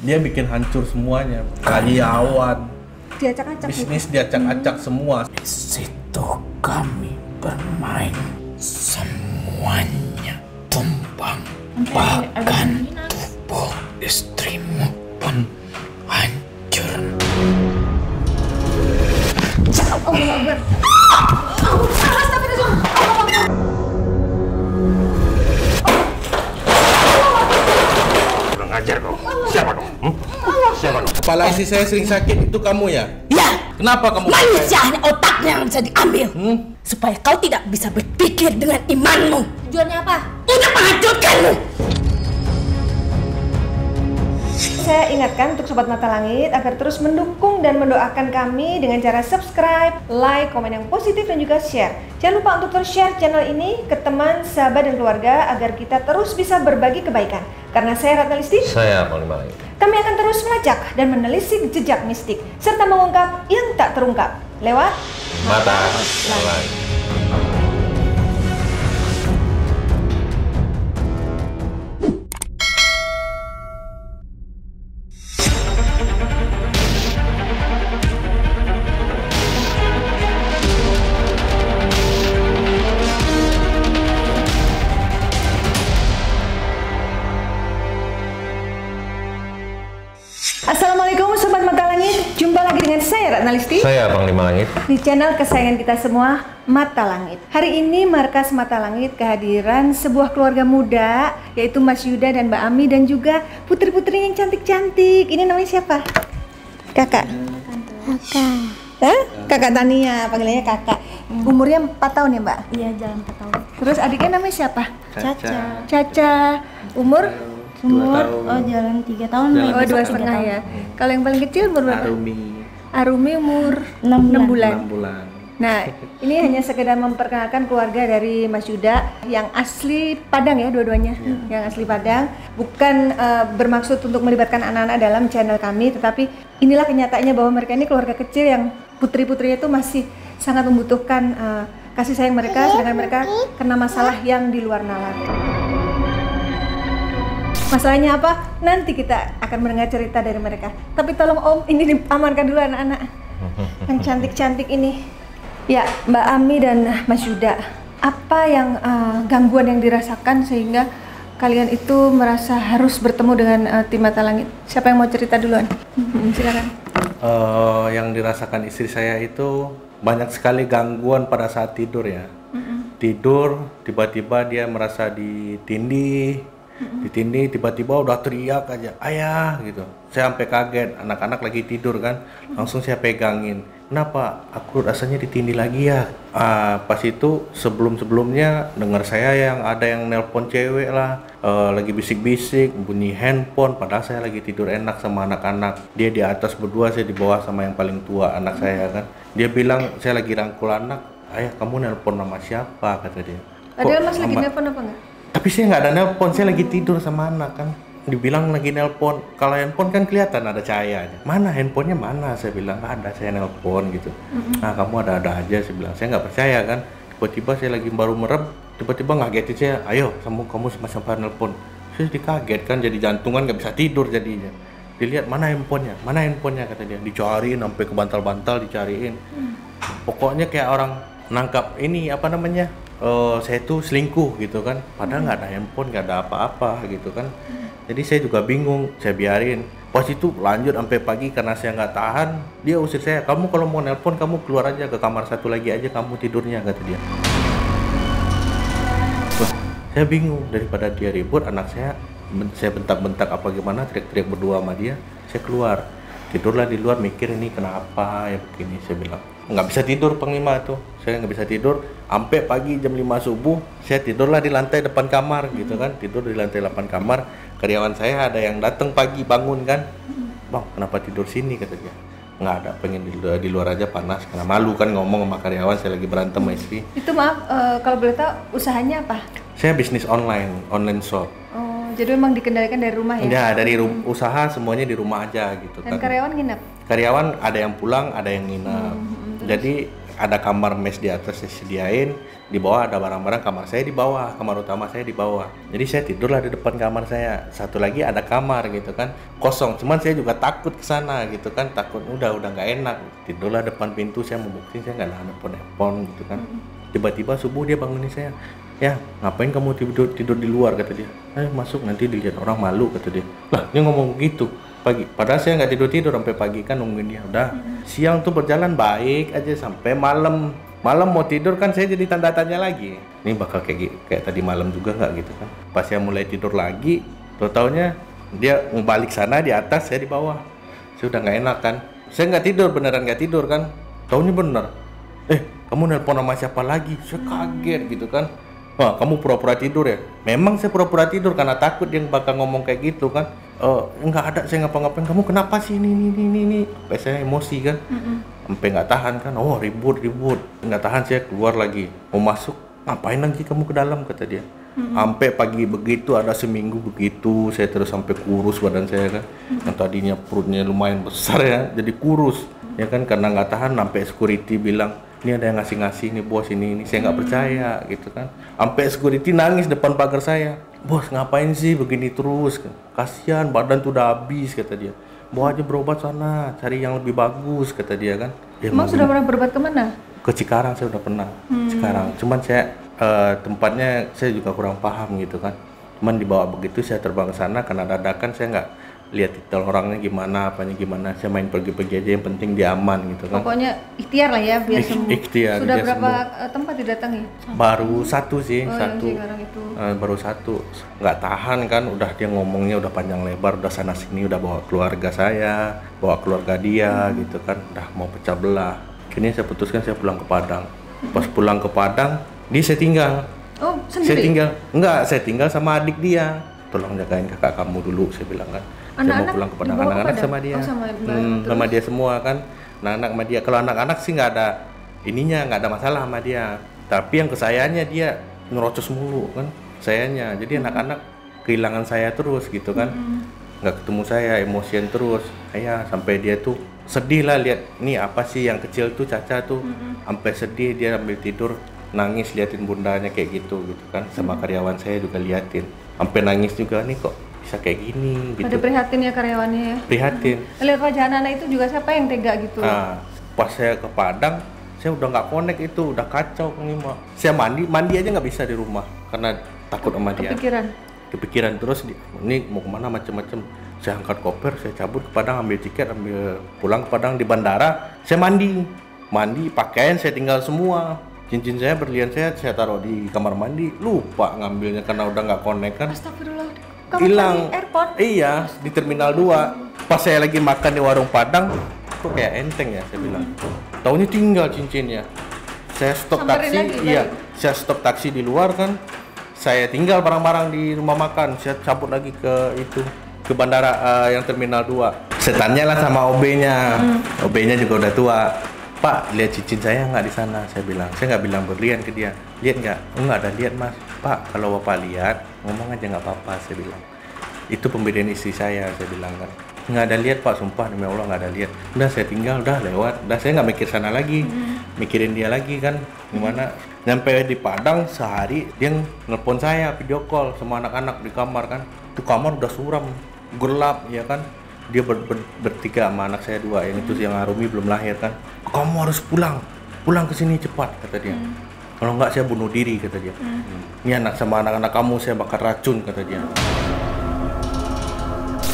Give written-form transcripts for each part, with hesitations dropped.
Dia bikin hancur semuanya. Karyawan, Diacak-acak bisnis diacak-acak semua. Di situ kami bermain, semuanya tumbang. Bahkan tubuh istrimu pun hancur. Kurang ajar kau. Siapa kau? Siapa kau? Kepala istri saya sering sakit, itu kamu ya? Ya, Kenapa kamu manusia hanya otaknya yang bisa diambil. Supaya kau tidak bisa berpikir dengan imanmu. Tujuannya apa? Untuk menghancurkanmu. Saya ingatkan untuk Sobat Mata Langit agar terus mendukung dan mendoakan kami dengan cara subscribe, like, komen yang positif, dan juga share. Jangan lupa untuk terus share channel ini ke teman, sahabat, dan keluarga agar kita terus bisa berbagi kebaikan. Karena saya Ratna Listi, Saya Panglima Langit. kami akan terus melacak dan menelisik jejak mistik serta mengungkap yang tak terungkap lewat Mata Langit. Assalamualaikum Sobat Mata Langit, jumpa lagi dengan saya Ratna Listi Saya Panglima Langit. di channel kesayangan kita semua, Mata Langit. Hari ini Markas Mata Langit kehadiran sebuah keluarga muda, yaitu Mas Yuda dan Mbak Ami, dan juga putri-putri yang cantik-cantik. Ini namanya siapa? Kakak? Hah? Kakak Tania, panggilannya kakak. Umurnya 4 tahun ya Mbak? Iya, jalan 4 tahun. Terus adiknya namanya siapa? Caca. Caca. Umur? Oh, jalan 3 tahun. Oh, 2,5 ya. Kalau yang paling kecil umur berapa? Arumi umur 6 bulan. 6 bulan. Nah, ini hanya sekedar memperkenalkan keluarga dari Mas Yuda yang asli Padang ya, dua-duanya. Yang asli Padang. Bukan bermaksud untuk melibatkan anak-anak dalam channel kami, tetapi inilah kenyataannya bahwa mereka ini keluarga kecil yang putri-putrinya itu masih sangat membutuhkan kasih sayang mereka, sedangkan mereka kena masalah yang di luar nalar. Masalahnya apa? Nanti kita akan mendengar cerita dari mereka. Tapi tolong Om, ini diamankan dulu anak-anak yang cantik-cantik ini. Ya, Mbak Ami dan Mas Yuda, apa yang gangguan yang dirasakan sehingga kalian itu merasa harus bertemu dengan tim Mata Langit? Siapa yang mau cerita duluan? Silakan. Yang dirasakan istri saya itu banyak sekali gangguan pada saat tidur ya. Tidur, tiba-tiba dia merasa ditindih, tiba-tiba udah teriak aja, ayah gitu. Saya sampai kaget, anak-anak lagi tidur kan, langsung saya pegangin. Kenapa? Aku rasanya ditindih lagi ya. Pas itu sebelumnya dengar saya yang ada yang nelpon cewek lah, lagi bisik-bisik, bunyi handphone. Padahal saya lagi tidur enak sama anak-anak. Dia di atas berdua, saya di bawah sama yang paling tua, anak saya kan. Dia bilang saya lagi rangkul anak, ayah kamu nelpon nama siapa, kata dia. Padahal Mas lagi nelpon apa enggak? Tapi saya nggak ada nelpon, saya lagi tidur sama anak kan. Dibilang lagi nelpon, kalau handphone kan kelihatan ada cahayanya. Mana handphonenya mana? Saya bilang nggak ada, saya nelpon gitu. Nah kamu ada-ada aja, saya bilang. Saya nggak percaya kan. Tiba-tiba saya lagi baru merem, tiba-tiba ngagetin saya. Ayo, kamu sama-sama nelpon. Saya dikaget kan, jadi jantungan nggak bisa tidur jadinya. Dilihat mana handphonenya kata dia. Dicariin sampai ke bantal-bantal dicariin. Pokoknya kayak orang nangkap ini apa namanya? Saya tuh selingkuh gitu kan, padahal nggak ada handphone, nggak ada apa-apa gitu kan. Jadi saya juga bingung, saya biarin. Pas itu lanjut sampai pagi karena saya nggak tahan, dia usir saya. Kamu kalau mau nelpon kamu keluar aja ke kamar satu lagi aja, kamu tidurnya, kata dia. Wah, saya bingung, daripada dia ribut, anak saya bentak-bentak apa gimana, teriak-teriak berdua sama dia. Saya keluar, tidurlah di luar, mikir ini kenapa ya begini. Saya bilang nggak bisa tidur Panglima tuh, saya nggak bisa tidur sampai pagi jam 5 subuh. Saya tidurlah di lantai depan kamar gitu kan, tidur di lantai depan kamar. Karyawan saya ada yang datang pagi bangun kan, bang kenapa tidur sini, kata dia. Nggak ada, pengen di luar aja panas, karena malu kan ngomong sama karyawan saya lagi berantem sama istri. Itu maaf, kalau boleh tahu usahanya apa? Saya bisnis online shop. Oh, jadi memang dikendalikan dari rumah ya? Ya dari usaha semuanya di rumah aja gitu. Dan kan. karyawan nginep? Karyawan ada yang pulang, ada yang nginep. Jadi ada kamar mes di atas saya sediain, di bawah ada barang-barang, kamar saya di bawah, kamar utama saya di bawah. Jadi saya tidurlah di depan kamar saya. Satu lagi ada kamar gitu kan, kosong. Cuman saya juga takut ke sana gitu kan, takut udah nggak enak. Tidurlah depan pintu, saya mau buktiin saya nggak ada handphone gitu kan. Tiba-tiba subuh dia bangunin saya. Ya, ngapain kamu tidur di luar, kata dia. Masuk nanti dilihat orang, malu, kata dia. Lah, dia ngomong gitu pagi. Padahal saya nggak tidur sampai pagi kan, nungguin dia. Udah, siang tuh berjalan baik aja sampai malam. Malam mau tidur kan saya jadi tanda tanya lagi. Ini bakal kayak tadi malam juga nggak gitu kan. Pas saya mulai tidur lagi, taunya dia mau balik sana di atas, saya di bawah. Saya udah nggak enak kan. Saya nggak tidur, beneran nggak tidur kan. Taunya bener. Kamu nelpon sama siapa lagi? Saya kaget gitu kan. Wah, kamu pura-pura tidur ya? Memang saya pura-pura tidur karena takut dia bakal ngomong kayak gitu kan. Enggak ada, saya ngapa-ngapain. Kamu kenapa sih ini? Sampai saya emosi kan. Sampai nggak tahan kan. Oh, ribut. Nggak tahan, saya keluar lagi. Mau masuk, ngapain lagi kamu ke dalam, kata dia. Sampai pagi begitu, ada seminggu begitu. Saya terus sampai kurus badan saya kan. Yang tadinya perutnya lumayan besar ya, jadi kurus. Ya kan, karena nggak tahan sampai security bilang, ini ada yang ngasih nih bos, ini saya nggak percaya gitu kan. Sampai security nangis depan pagar saya, bos ngapain sih begini terus, kasihan badan tuh udah habis, kata dia. Bawa aja berobat sana, cari yang lebih bagus, kata dia kan. Emang sudah pernah berobat kemana? Ke Cikarang saya udah pernah. Cikarang, cuman saya tempatnya saya juga kurang paham gitu kan. Cuman dibawa begitu, saya terbang ke sana karena dadakan, saya nggak lihat detail orangnya gimana, apanya gimana. Saya main pergi-pergi aja, yang penting dia aman gitu kan. Pokoknya ikhtiar lah ya biar sembuh. Ikhtiar. Sudah berapa tempat didatangi? Baru satu sih, satu. Itu. Baru satu. Nggak tahan kan, udah dia ngomongnya udah panjang lebar, udah sana sini, udah bawa keluarga saya, bawa keluarga dia gitu kan, udah mau pecah belah. Akhirnya saya putuskan saya pulang ke Padang. Pas pulang ke Padang, dia saya tinggal. Oh, sendiri? Saya tinggal sama adik dia. Tolong jagain kakak kamu dulu, saya bilang kan. Saya mau pulang ke Padang, anak-anak sama dia. Sama dia semua kan. Anak-anak sama dia. Kalau anak-anak sih nggak ada ininya, nggak ada masalah sama dia. Tapi yang ke sayanya dia ngerocos mulu kan, sayanya. Jadi anak-anak kehilangan saya terus gitu kan. Nggak ketemu saya, emosian terus. Sampai dia tuh sedih lah lihat, nih apa sih yang kecil tuh Caca tuh. Sampai sedih dia ambil tidur, nangis liatin bundanya kayak gitu kan. Sama karyawan saya juga liatin. Sampai nangis juga, nih kok bisa kayak gini gitu. Ada prihatin ya karyawannya ya? Prihatin. Lihat wajah anak-anak itu juga, siapa yang tega gitu? Pas saya ke Padang, saya udah nggak connect itu, udah kacau nih Mak. Saya mandi aja nggak bisa di rumah karena takut sama dia. Kepikiran terus, ini mau kemana macem-macem. Saya angkat koper, saya cabut ke Padang, ambil tiket, pulang ke Padang. Di bandara, saya mandi, pakaian saya tinggal semua. Cincin saya, berlian saya taruh di kamar mandi, lupa ngambilnya karena udah nggak connect kan. Astagfirullah. Hilang. Airport? Iya, di Terminal 2. Pas saya lagi makan di warung Padang, kok kayak enteng ya, saya bilang. Taunya tinggal cincinnya. Saya stop taksi, saya stop taksi di luar kan. Saya tinggal barang-barang di rumah makan. Saya cabut lagi ke bandara yang Terminal 2. Saya tanyalah sama OB-nya. OB-nya juga udah tua. Pak, lihat cincin saya nggak di sana? Saya bilang, saya nggak bilang berlian ke dia. Lihat nggak? Nggak ada lihat Mas. Pak, kalau Bapak lihat, ngomong aja nggak apa-apa, saya bilang. Itu pemberian istri saya bilang kan. Nggak ada lihat Pak, sumpah demi Allah nggak ada lihat. Udah saya tinggal, udah lewat. Udah saya nggak mikir sana lagi, mikirin dia lagi kan. Gimana? Nyampe di Padang sehari, dia nelpon saya video call sama anak-anak di kamar kan. Itu kamar udah suram, gelap ya kan. Dia bertiga sama anak saya 2, yang itu yang Arumi belum lahir kan. Kamu harus pulang ke sini cepat, kata dia. Kalau enggak saya bunuh diri, kata dia. Ini anak sama anak-anak kamu saya bakar racun, kata dia.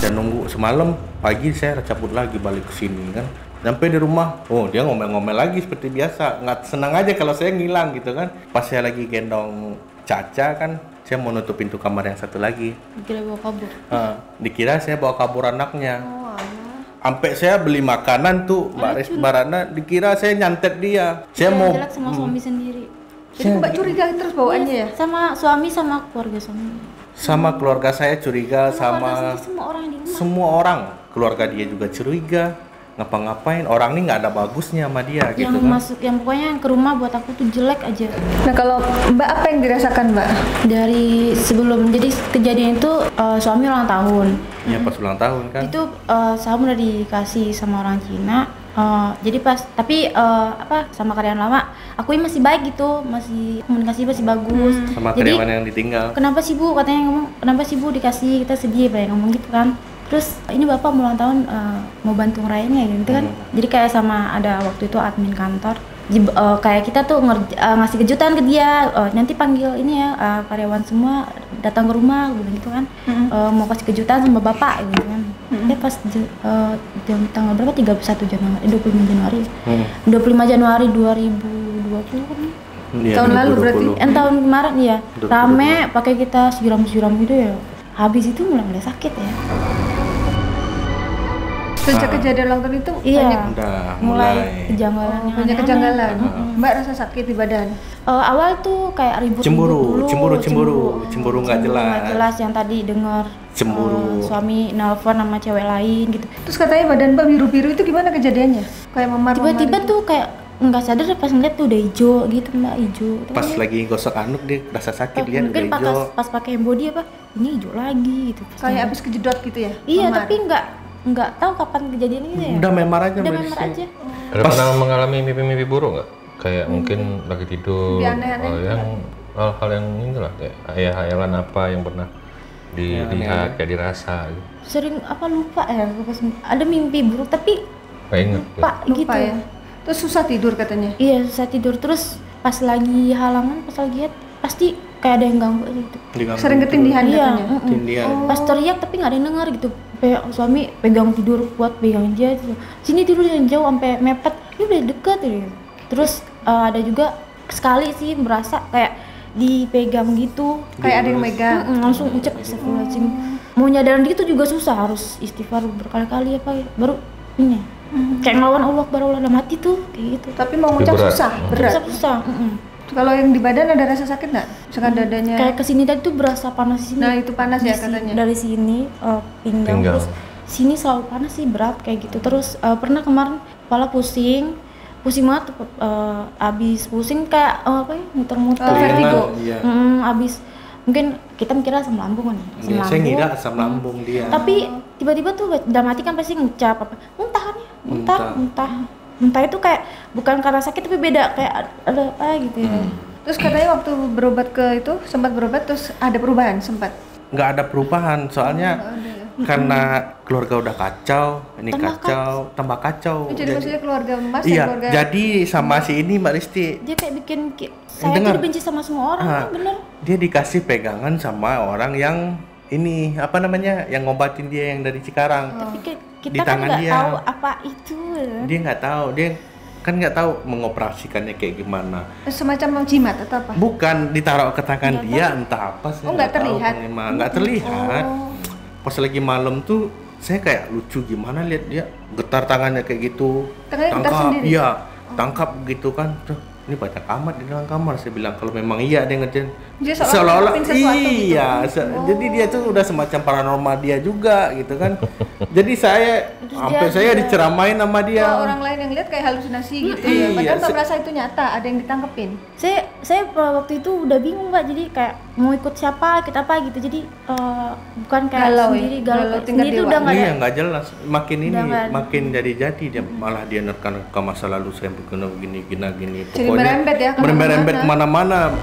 Saya nunggu semalam, pagi saya cabut lagi balik ke sini kan. Sampai di rumah, dia ngomel-ngomel lagi seperti biasa. Nggak senang aja kalau saya ngilang gitu kan. Pas saya lagi gendong Caca kan, saya mau nutup pintu kamar yang satu lagi. Dikira bawa kabur. Dikira saya bawa kabur anaknya. Sampai saya beli makanan tuh, Mbak Rana, dikira saya nyantet dia. Saya mau sama suami sendiri. Jadi Mbak curiga terus bawaannya ya? Sama suami, sama keluarga suami. Sama keluarga saya curiga, sama semua orang di rumah. Semua orang, keluarga dia juga curiga. Ngapa-ngapain, orang ini nggak ada bagusnya sama dia gitu kan. Yang pokoknya ke rumah buat aku tuh jelek aja. Nah kalau Mbak, apa yang dirasakan Mbak? Dari sebelum, jadi kejadian itu suami ulang tahun. Iya pas ulang tahun kan. Itu salam udah dikasih sama orang Cina. Jadi sama karyawan lama aku masih baik gitu, masih komunikasi masih bagus. Sama Jadi, karyawan yang ditinggal. kenapa sih Bu, katanya ngomong, kenapa sih Bu dikasih, kita sedih banyak ngomong gitu kan. Terus ini bapak mau ulang tahun, mau bantu ngerayainnya gitu kan. Jadi kayak sama ada waktu itu admin kantor, kayak kita tuh ngasih kejutan ke dia, nanti panggil ini ya karyawan semua datang ke rumah gitu kan. Mau kasih kejutan sama bapak gitu kan. Pas jam tanggal berapa, 25 Januari 2020 kan. Iya, Tahun lalu 2020. berarti? Tahun kemarin ya, 2020. rame pakai kita siram-siram gitu ya. Habis itu mulai sakit ya. Sejak kejadian ulang tahun itu Iya. banyak Udah mulai mulai kejanggalan yang banyak aneh-aneh. kejanggalan. Mbak rasa sakit di badan. Awal tuh kayak ribut Cemburu dulu, nggak jelas. yang tadi dengar Cemburu. suami nelpon sama cewek lain gitu. Terus katanya badan Mbak biru-biru itu gimana kejadiannya? Kayak memar-memar Tiba-tiba gitu. tuh kayak nggak sadar pas ngeliat tuh udah hijau gitu Mbak, hijau. Pas lagi gosok anduk dia rasa sakit, dia udah mungkin hijau. pas pakai body apa ini hijau lagi gitu. Pas Kayak ngeliat. habis kejedot gitu ya? Iya, memar. tapi nggak tahu kapan kejadian itu ya. Udah memar aja. Udah Mbak memar Desi. aja. Ada pernah mengalami mimpi-mimpi buruk nggak? Kayak mungkin lagi tidur, Mimpi aneh-aneh gitu yang hal-hal yang inilah kayak hayalan apa yang pernah dilihat, kayak dirasa gitu. Sering lupa ya, ada mimpi buruk tapi Nggak inget. lupa Lupa gitu. ya. Terus susah tidur katanya. Iya, susah tidur. Terus pas lagi halangan, pas lagi lihat pasti kayak ada yang ganggu gitu. Diganggu Sering ketindihan Iya, katanya. Tindian. Pas teriak tapi nggak ada yang dengar gitu. Suami pegang tidur kuat, pegang dia gitu. Sini tidur yang jauh sampai mepet. Ini udah deket gitu. Terus ada juga sekali sih berasa kayak dipegang gitu. Kayak ada yang megang. Langsung ucap astagfirullahaladzim. Mau nyadarin gitu juga susah, harus istighfar berkali-kali baru ini. Kayak ngelawan Allah baru dalam hati tuh kayak gitu. Tapi mau ngucap Berat. susah, berat. Susah. Kalau yang di badan ada rasa sakit nggak? Misalkan dadanya. Kayak kesini tadi tuh berasa panas di sini. Nah itu panas ya Di sini, katanya. dari sini pinggang Pinggang. terus sini selalu panas sih, berat kayak gitu. Terus pernah kemarin kepala pusing banget, abis pusing kayak muter-muter vertigo. Iya. Abis mungkin kita mikirnya asam lambung kan ya, asam Iya, saya lambung. ngira asam lambung dia. Tapi tiba-tiba tuh dalam hati kan pasti ngucap muntah itu kayak bukan karena sakit tapi beda, kayak ada apa gitu ya. Terus katanya waktu berobat ke itu sempat berobat terus ada perubahan sempat. Nggak ada perubahan, soalnya karena keluarga udah kacau, ini tambah kacau. Jadi maksudnya keluarga Mas Iya, dan keluarga. jadi sama si ini Mbak Risti, Dia kayak bikin saya Dengar. tuh dibenci sama semua orang, Ah. bener. dia dikasih pegangan sama orang yang ini apa namanya, yang ngobatin dia yang dari Cikarang. Tapi Di kita kan tangan nggak dia. tahu apa itu. Dia nggak tahu, dia kan nggak tahu mengoperasikannya kayak gimana. Semacam jimat atau apa? Bukan ditaruh ke tangan dia, entah apa sih. Oh, nggak terlihat? Nggak terlihat. Pas lagi malam tuh saya kayak lucu gimana lihat dia getar tangannya kayak gitu. Tangannya getar sendiri? Iya, tangkap gitu kan. Tuh, ini banyak amat di dalam kamar. Saya bilang kalau memang iya dia ngerjain. Dia seolah-olah ngelakuin sesuatu iya, jadi dia tuh udah semacam paranormal dia juga gitu kan. Jadi saya sampai dia saya juga- diceramain sama dia. Kalau orang lain yang lihat kayak halusinasi gitu ya. Padahal Iya, Mbak merasa itu nyata, ada yang ditangkepin. Saya waktu itu udah bingung Mbak, jadi kayak mau ikut siapa, ikut apa gitu. Jadi bukan kayak Galau ya? sendiri, Galau galau tingkat sendiri tuh dewa. udah nggak ada. Iya, nggak jelas. Makin ini Udah nggak ada. makin jadi dia malah dia nerkan ke masa lalu saya begini. Jadi merembet ya, merembet kemana-mana.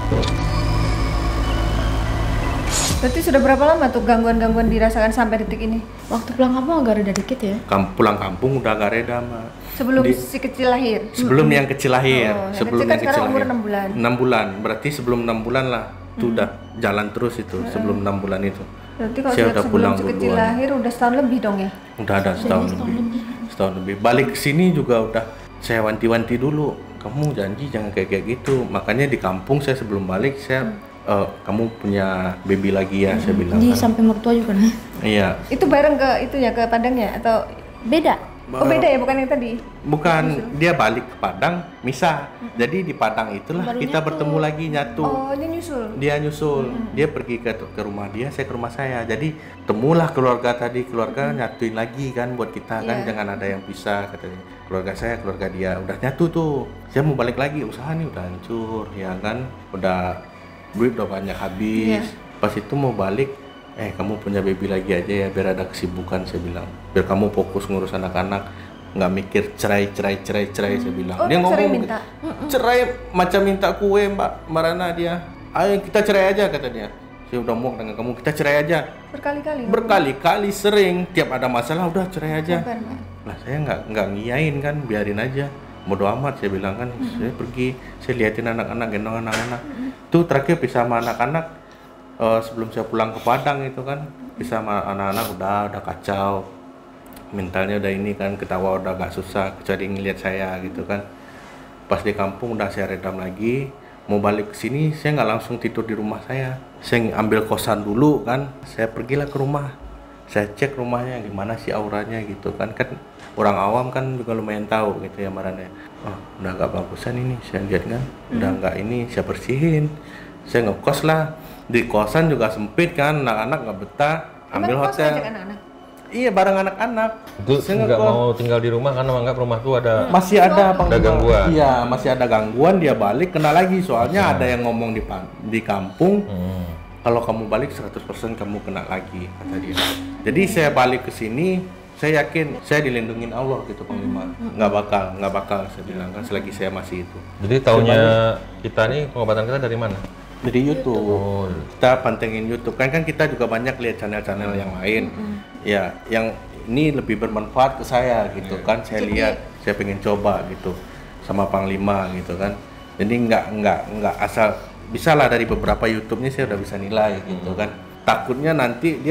Berarti sudah berapa lama tuh gangguan-gangguan dirasakan sampai detik ini? Waktu pulang kampung agak reda dikit ya. Pulang kampung udah gak reda mah. Sebelum Di- si kecil lahir. Sebelum yang kecil lahir, Oh, yang sebelum kecil kan yang kecil sekarang umur lahir. 6 bulan. 6 bulan, berarti sebelum 6 bulan lah. Itu udah jalan terus itu sebelum 6 bulan itu. Berarti kalau Saya sudah udah sebelum pulang si kecil duluan. lahir udah setahun lebih dong ya? Udah ada setahun lebih. Setahun lebih. Balik ke sini juga udah saya wanti-wanti dulu. Kamu janji jangan kayak gitu. Makanya di kampung saya sebelum balik saya kamu punya baby lagi ya, saya bilang. Jadi kan. sampai mertua juga nih. Iya. Itu bareng ke itunya ke Padangnya atau Beda. oh beda ya, bukan yang tadi? Bukan, dia balik ke Padang, misah. Jadi di Padang itulah Baru kita nyatu. bertemu lagi nyatu. Oh, dia nyusul. Dia nyusul, dia pergi ke rumah dia, saya ke rumah saya. Jadi temulah keluarga tadi, keluarga nyatuin lagi kan buat kita kan, Iya. jangan ada yang pisah katanya. Keluarga saya, keluarga dia udah nyatu tuh. Saya mau balik lagi, usaha nih udah hancur ya kan, udah duit udah banyak habis. Iya. Pas itu mau balik, kamu punya baby lagi aja ya biar ada kesibukan, saya bilang. Biar kamu fokus ngurus anak-anak. nggak mikir cerai saya bilang. Oh, Dia cerai ngomong minta. cerai macam minta kue Mbak Marana dia. Ayo kita cerai aja kata dia. Saya udah muak dengan kamu, kita cerai aja. Berkali-kali sering, tiap ada masalah udah cerai aja. Nah saya nggak ngiyain kan, biarin aja. Bodo amat saya bilang kan. Saya pergi, saya liatin anak-anak, gendong anak-anak. Tuh terakhir pisah sama anak-anak sebelum saya pulang ke Padang itu kan, pisah sama anak-anak udah kacau. Mentalnya udah ini kan, ketawa udah agak susah, kecuali ngeliat saya gitu kan. Pas di kampung udah saya redam lagi. Mau balik ke sini saya nggak langsung tidur di rumah saya ambil kosan dulu kan. Saya pergilah ke rumah, saya cek rumahnya gimana sih auranya gitu kan orang awam kan juga lumayan tahu gitu ya Marana. Oh udah agak bagusan ini, saya lihat kan udah nggak ini, saya bersihin. Saya ngekos lah, di kosan juga sempit kan, anak-anak nggak betah, ambil hotel. Iya bareng anak-anak. Itu nggak mau tinggal di rumah karena menganggap rumah tuh ada masih ada gangguan. Iya masih ada gangguan, dia balik kena lagi soalnya ada yang ngomong di kampung. Kalau kamu balik 100% kamu kena lagi kata dia. Jadi saya balik ke sini, saya yakin saya dilindungin Allah gitu Panglima. Nggak bakal saya bilang kan selagi saya masih itu. Jadi taunya kita nih pengobatan kita dari mana? Dari YouTube. Kita pantengin YouTube kan kita juga banyak lihat channel-channel yang lain. Ya, yang ini lebih bermanfaat ke saya gitu kan. Saya lihat, saya pengen coba gitu sama Panglima gitu kan. Jadi nggak asal, bisa lah dari beberapa YouTube-nya saya udah bisa nilai gitu kan. Takutnya nanti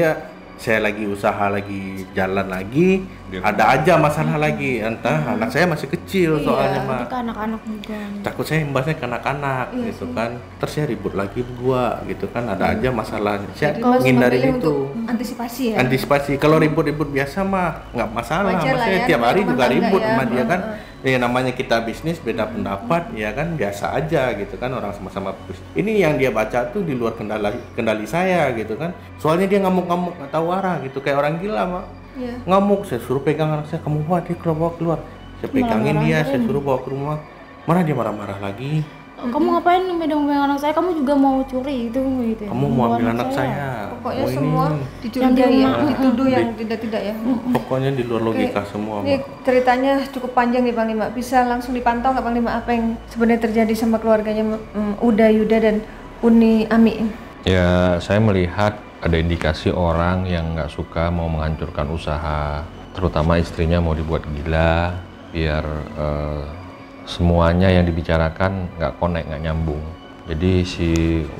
saya lagi usaha lagi jalan lagi, ada aja masalah lagi. Entah anak saya masih kecil soalnya mah. Ke anak-anak juga. Takut saya imbasnya ke anak-anak gitu kan. Terus saya ribut lagi gua gitu kan, ada aja masalahnya. Saya menghindari itu. Antisipasi ya. Antisipasi. Kalau ribut-ribut biasa mah nggak masalah. Maksudnya tiap hari juga ribut sama dia kan. Ya namanya kita bisnis beda pendapat ya kan, biasa aja gitu kan, orang sama-sama bisnis. Ini yang dia baca tuh di luar kendali saya gitu kan. Soalnya dia ngamuk-ngamuk nggak tahu arah gitu, kayak orang gila Mak. Ngamuk, saya suruh pegang anak saya, kamu bawa dia keluar. Saya pegangin dia, saya suruh bawa ke rumah. Mana dia marah-marah lagi. Kamu ngapain megang-megang anak saya? Kamu juga mau curi itu gitu. Kamu mau ambil anak saya. Pokoknya semua dicurigai ya, dituduh yang tidak ya. Pokoknya di luar logika semua. Ini ceritanya cukup panjang nih Panglima. Bisa langsung dipantau nggak Panglima apa yang sebenarnya terjadi sama keluarganya Uda, Yuda dan Uni Ami? Ya, saya melihat ada indikasi orang yang nggak suka mau menghancurkan usaha, terutama istrinya mau dibuat gila biar semuanya yang dibicarakan nggak connect, nggak nyambung. Jadi si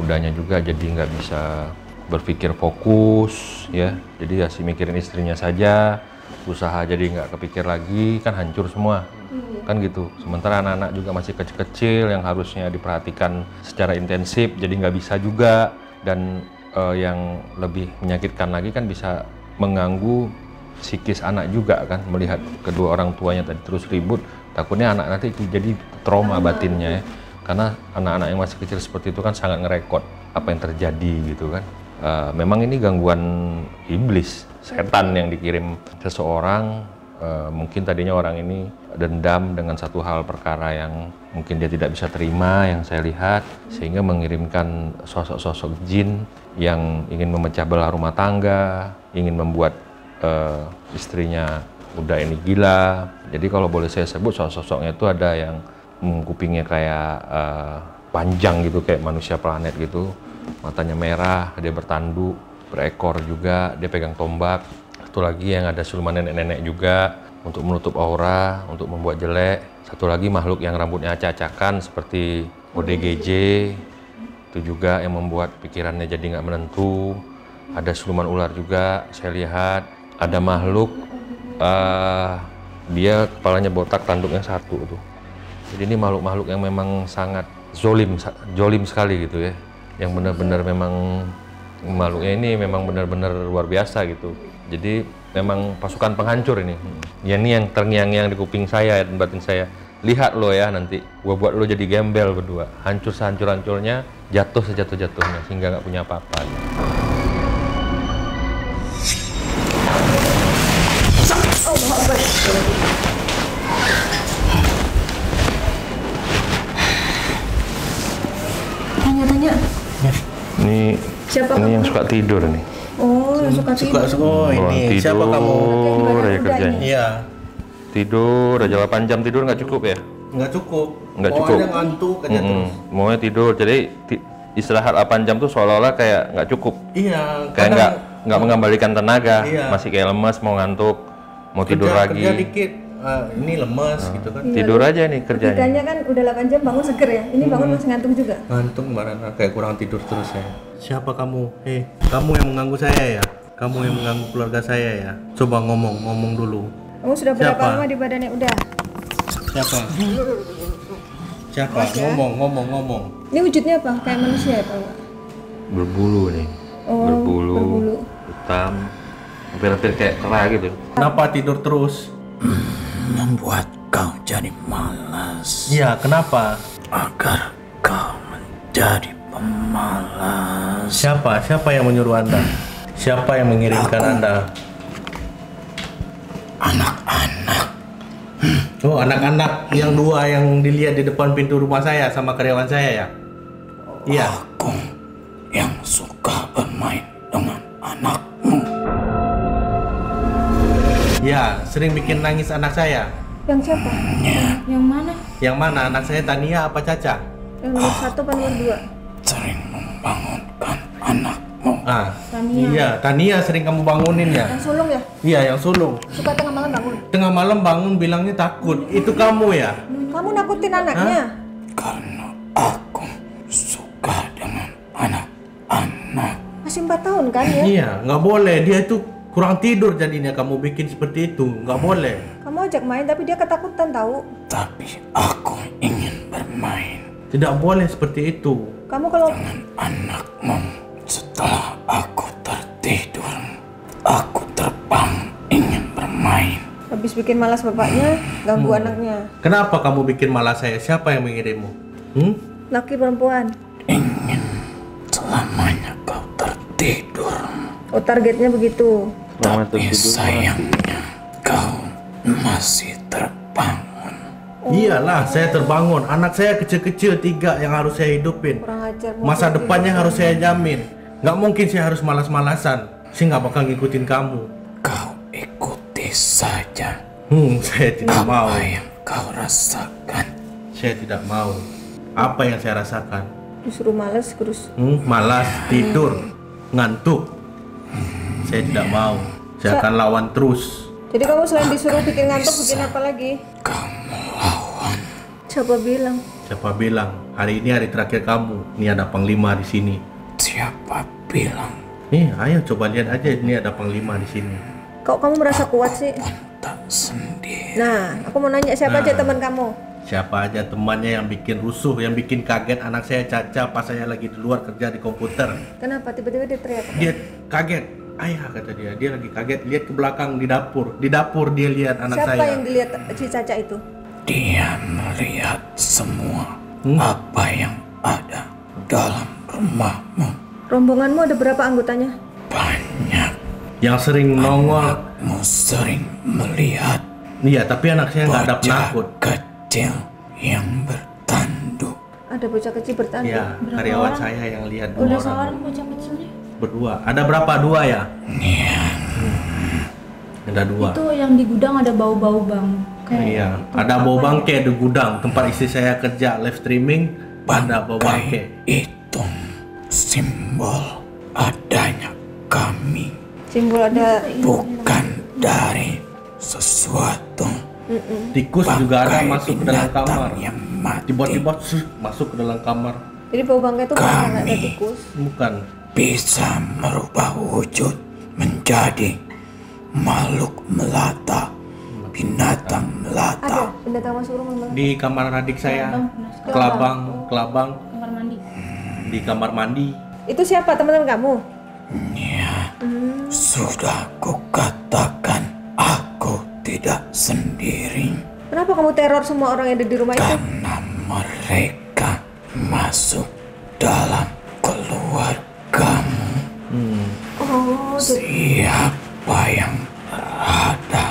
Udanya juga jadi nggak bisa berpikir fokus ya. Jadi ya si mikirin istrinya saja, usaha jadi nggak kepikir lagi, kan hancur semua. Kan gitu. Sementara anak-anak juga masih kecil-kecil yang harusnya diperhatikan secara intensif, jadi nggak bisa juga. Dan yang lebih menyakitkan lagi kan bisa mengganggu psikis anak juga kan, melihat kedua orang tuanya tadi terus ribut. Takutnya anak nanti itu jadi trauma batinnya ya. Karena anak-anak yang masih kecil seperti itu kan sangat ngerekod apa yang terjadi gitu kan. Memang ini gangguan iblis, setan yang dikirim seseorang. Mungkin tadinya orang ini dendam dengan satu hal perkara yang mungkin dia tidak bisa terima yang saya lihat, sehingga mengirimkan sosok-sosok jin yang ingin memecah belah rumah tangga, ingin membuat istrinya Uda ini gila. Jadi kalau boleh saya sebut sosok-sosoknya itu ada yang kupingnya kayak panjang gitu, kayak manusia planet gitu, matanya merah, dia bertanduk, berekor juga, dia pegang tombak. Satu lagi yang ada siluman nenek-nenek juga untuk menutup aura, untuk membuat jelek. Satu lagi makhluk yang rambutnya acak-acakan seperti ODGJ, itu juga yang membuat pikirannya jadi nggak menentu. Ada siluman ular juga saya lihat. Ada makhluk dia kepalanya botak, tanduknya satu tuh. Jadi ini makhluk-makhluk yang memang sangat zolim sekali gitu ya. Yang benar-benar memang makhluknya ini memang benar-benar luar biasa gitu. Jadi memang pasukan penghancur ini. Ya ini yang terngiang-ngiang di kuping saya dan batin saya. Lihat lo ya nanti, gua buat lo jadi gembel berdua. Hancur sehancur-hancurnya, jatuh sejatuh-jatuhnya sehingga nggak punya apa-apa. Tanya-tanya. Ini Siapa ini yang suka tidur nih. Oh, yang suka tidur. Suka ini. Tidur, Siapa kamu? ya kerjanya. Iya. Tidur aja 8 jam tidur nggak cukup ya? Nggak cukup. Nggak cukup. Pokoknya ngantuk aja terus. Maunya tidur, jadi istirahat 8 jam tuh seolah-olah kayak nggak cukup. Iya. Kayak nggak mengembalikan tenaga, Iya. masih kayak lemas, mau ngantuk, mau tidur lagi. Kerja dikit, ini lemes gitu kan. Tidur aja nih kerjanya. Logikanya kan udah 8 jam bangun seger ya. Ini bangun masih ngantuk juga. Ngantuk kemarin kayak kurang tidur terus ya. Siapa kamu? Kamu yang mengganggu saya ya? Kamu yang mengganggu keluarga saya ya? Coba ngomong dulu. Kamu sudah berapa Siapa? lama di badannya? Udah. Siapa? Siapa? Ngomong. Ini wujudnya apa? Kayak manusia ya, Pak? Berbulu nih. Oh, berbulu. Hitam. Hampir-hampir kayak kera gitu. Kenapa tidur terus? Membuat kau jadi malas. Iya, kenapa? Agar kau menjadi pemalas. Siapa yang menyuruh Anda? Siapa yang mengirimkan Anda? Anak-anak. Oh, anak-anak yang 2 yang dilihat di depan pintu rumah saya sama karyawan saya ya? Iya. Aku yang suka bermain dengan anakmu. Ya, sering bikin nangis anak saya. Yang siapa? Yang mana? Yang mana? Anak saya Tania apa Caca? Yang nomor 1 apa nomor 2? Sering membangunkan anakmu. Iya, Tania sering kamu bangunin ya? Yang sulung ya? Iya, yang sulung. Suka tengah malam bangun. Tengah malam bangun bilangnya takut. Itu kamu ya? Kamu nakutin anaknya? Karena aku suka dengan anak-anak. Masih 4 tahun kan ya? Iya, nggak boleh. Dia itu kurang tidur jadinya kamu bikin seperti itu. Nggak boleh. Kamu ajak main tapi dia ketakutan tahu. Tapi aku ingin bermain Tidak boleh seperti itu. Kamu kalau dengan anakmu. Setelah aku tertidur, aku terbang ingin bermain. habis bikin malas bapaknya, ganggu anaknya. Kenapa kamu bikin malas saya? Siapa yang mengirimmu? Laki perempuan. Ingin selamanya kau tertidur. Oh, targetnya begitu. Tapi sayangnya kau masih terbangun. Iyalah, saya terbangun. Anak saya kecil-kecil 3 yang harus saya hidupin. Kurang ajar. Masa depannya harus saya jamin. Nggak mungkin saya harus malas-malasan. Saya nggak bakal ngikutin kamu. Kau ikuti saja Saya tidak mau. apa yang kau rasakan. Saya tidak mau. Apa yang saya rasakan? Disuruh males terus. Malas, tidur, ngantuk. Saya tidak mau. Saya akan lawan terus. Jadi kamu selain disuruh bikin ngantuk, bikin apa lagi? Kamu lawan. Siapa bilang? Siapa bilang? Hari ini hari terakhir kamu. Ini ada panglima di sini. Siapa bilang Nih, ayo coba lihat aja. Ini ada panglima di sini. Kok kamu merasa kuat sih? tak sendiri? Nah, aku mau nanya siapa aja teman kamu? Siapa aja temannya yang bikin rusuh, yang bikin kaget anak saya Caca pas saya lagi di luar kerja di komputer. Kenapa tiba-tiba dia teriak? Dia kaget. Ayah kata dia lagi kaget. Lihat ke belakang di dapur. Di dapur dia lihat anak Siapa saya. yang dilihat si Caca itu? Dia melihat semua apa yang ada dalam rumahmu. Rombonganmu ada berapa anggotanya? Banyak. Yang sering nongol. Anakmu sering melihat Iya, tapi anak saya nggak ada bocah penakut. kecil yang bertanduk. Ada bocah kecil bertanduk. Iya, karyawan saya yang lihat 2 Udah orang. seorang bocah kecilnya. Berdua. Ada berapa? 2 ya? Iya. Ada 2. Itu yang di gudang ada bau-bau bang. Kayak Iya, ada bau bangke di gudang tempat istri saya kerja live streaming. Ada bau bangke. Itu simbol adanya kami, Simbol ada. bukan dari sesuatu. Tikus juga ada Bangkai masuk ke dalam binatang kamar. yang mati Tiba-tiba masuk ke dalam kamar. Jadi bau bangkai itu bukan ada Kami. tikus. Bukan. bisa merubah wujud menjadi makhluk melata, binatang melata. Ada binatang masuk rumah bang. Di kamar adik saya. Kelabang. Kelabang. kamar mandi. Di kamar mandi. Itu siapa teman-teman kamu? Ya, sudah kukatakan aku tidak sendiri Kenapa kamu teror semua orang yang ada di rumah itu? karena mereka masuk dalam keluargamu. Oh, Siapa yang berada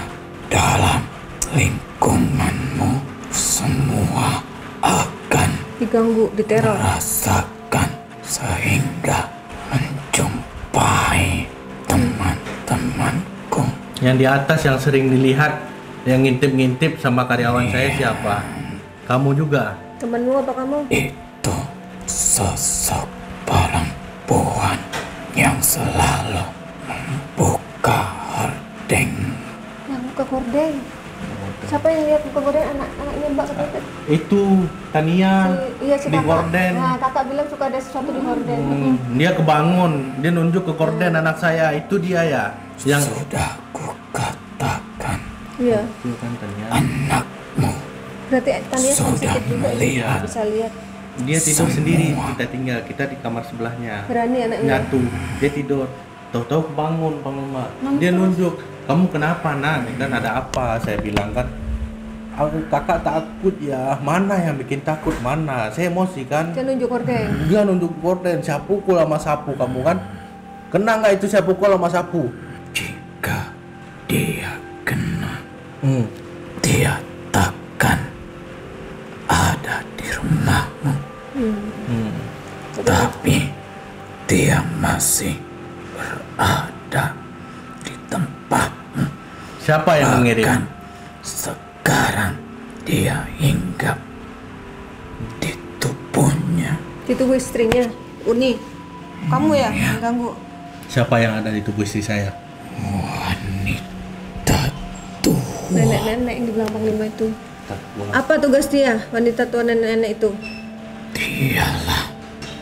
dalam lingkunganmu semua akan diganggu, diteror. rasakan sehingga menjumpai teman-temanku. Yang di atas yang sering dilihat, Yang ngintip-ngintip sama karyawan saya siapa? Kamu juga? Temenmu apa kamu? Itu sosok perempuan yang selalu membuka hordeng. Yang buka gorden. Siapa yang lihat buka gorden? Anaknya Mbak katanya. Itu Tania Iya si di kakak. gorden. Nah, kakak bilang suka ada sesuatu di gorden. Dia kebangun, dia nunjuk ke gorden anak saya. Itu dia ya? Yang Sudah kukatakan, Iya. itu kan Tania. anakmu Berarti Tania Sudah sensitif juga melihat. bisa lihat. Dia tidur sendiri, kita tinggal, kita di kamar sebelahnya. Berani anaknya. Nyatu, dia tidur. Tahu-tahu bangun Bang Mama. Dia nunjuk, kamu kenapa Nan? Kan ada apa? Saya bilang kan, kakak takut ya. Mana yang bikin takut? Mana? Saya emosi kan. Dia nunjuk gorden. Dia nunjuk gorden, saya pukul sama sapu kamu kan. Kena nggak itu saya pukul sama sapu? jika dia kena, Hmm. dia takkan ada di rumahmu. Tapi dia masih berada di tempatmu. Siapa yang mengirim? Bahkan sekarang dia hinggap di tubuhnya. Di tubuh istrinya. Uni. Kamu ya yang ganggu. Siapa yang ada di tubuh istri saya? Wanita tua. Nenek-nenek yang di belakang lima itu. Apa tugas dia? Wanita tua nenek-nenek itu. Dialah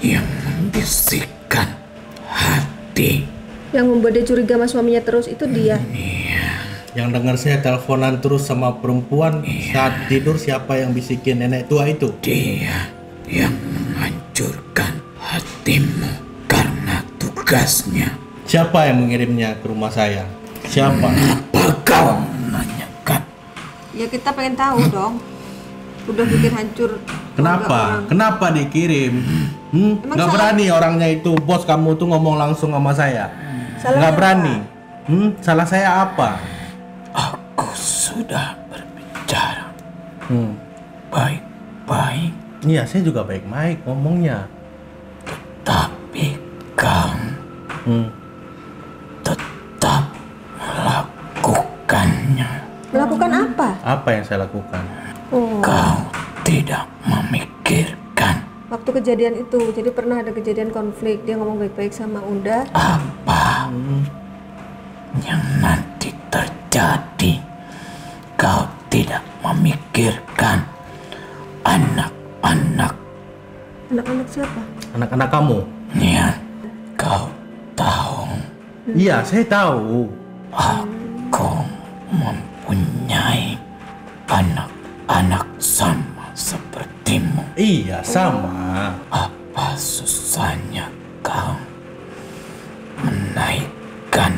yang membisikkan hati. Yang membuat dia curiga sama suaminya terus itu dia. Yang dengar saya teleponan terus sama perempuan saat tidur, siapa yang bisikin nenek tua itu? Dia yang menghancurkan hatimu karena tugasnya. Siapa yang mengirimnya ke rumah saya? Siapa? Apa kau menanyakan? Ya kita pengen tahu dong. Udah bikin hancur. Kenapa? keluarga orang. Kenapa dikirim? Emang Nggak salah- berani orangnya itu, bos kamu tuh ngomong langsung sama saya. Salah Nggak apa? berani. Salah saya apa? Aku sudah berbicara baik-baik, Iya, saya juga baik-baik ngomongnya. tapi kau tetap melakukannya. Melakukan apa? Apa yang saya lakukan? Oh, Kau tidak memikirkan waktu kejadian itu. Jadi pernah ada kejadian konflik. Dia ngomong baik-baik sama Unda. apa yang nanti terjadi. Kau tidak memikirkan anak-anak Anak-anak siapa? Anak-anak kamu? yang kau tahu. Iya, saya tahu. Aku mempunyai anak-anak sama sepertimu. Iya, sama. Apa susahnya kau menaikkan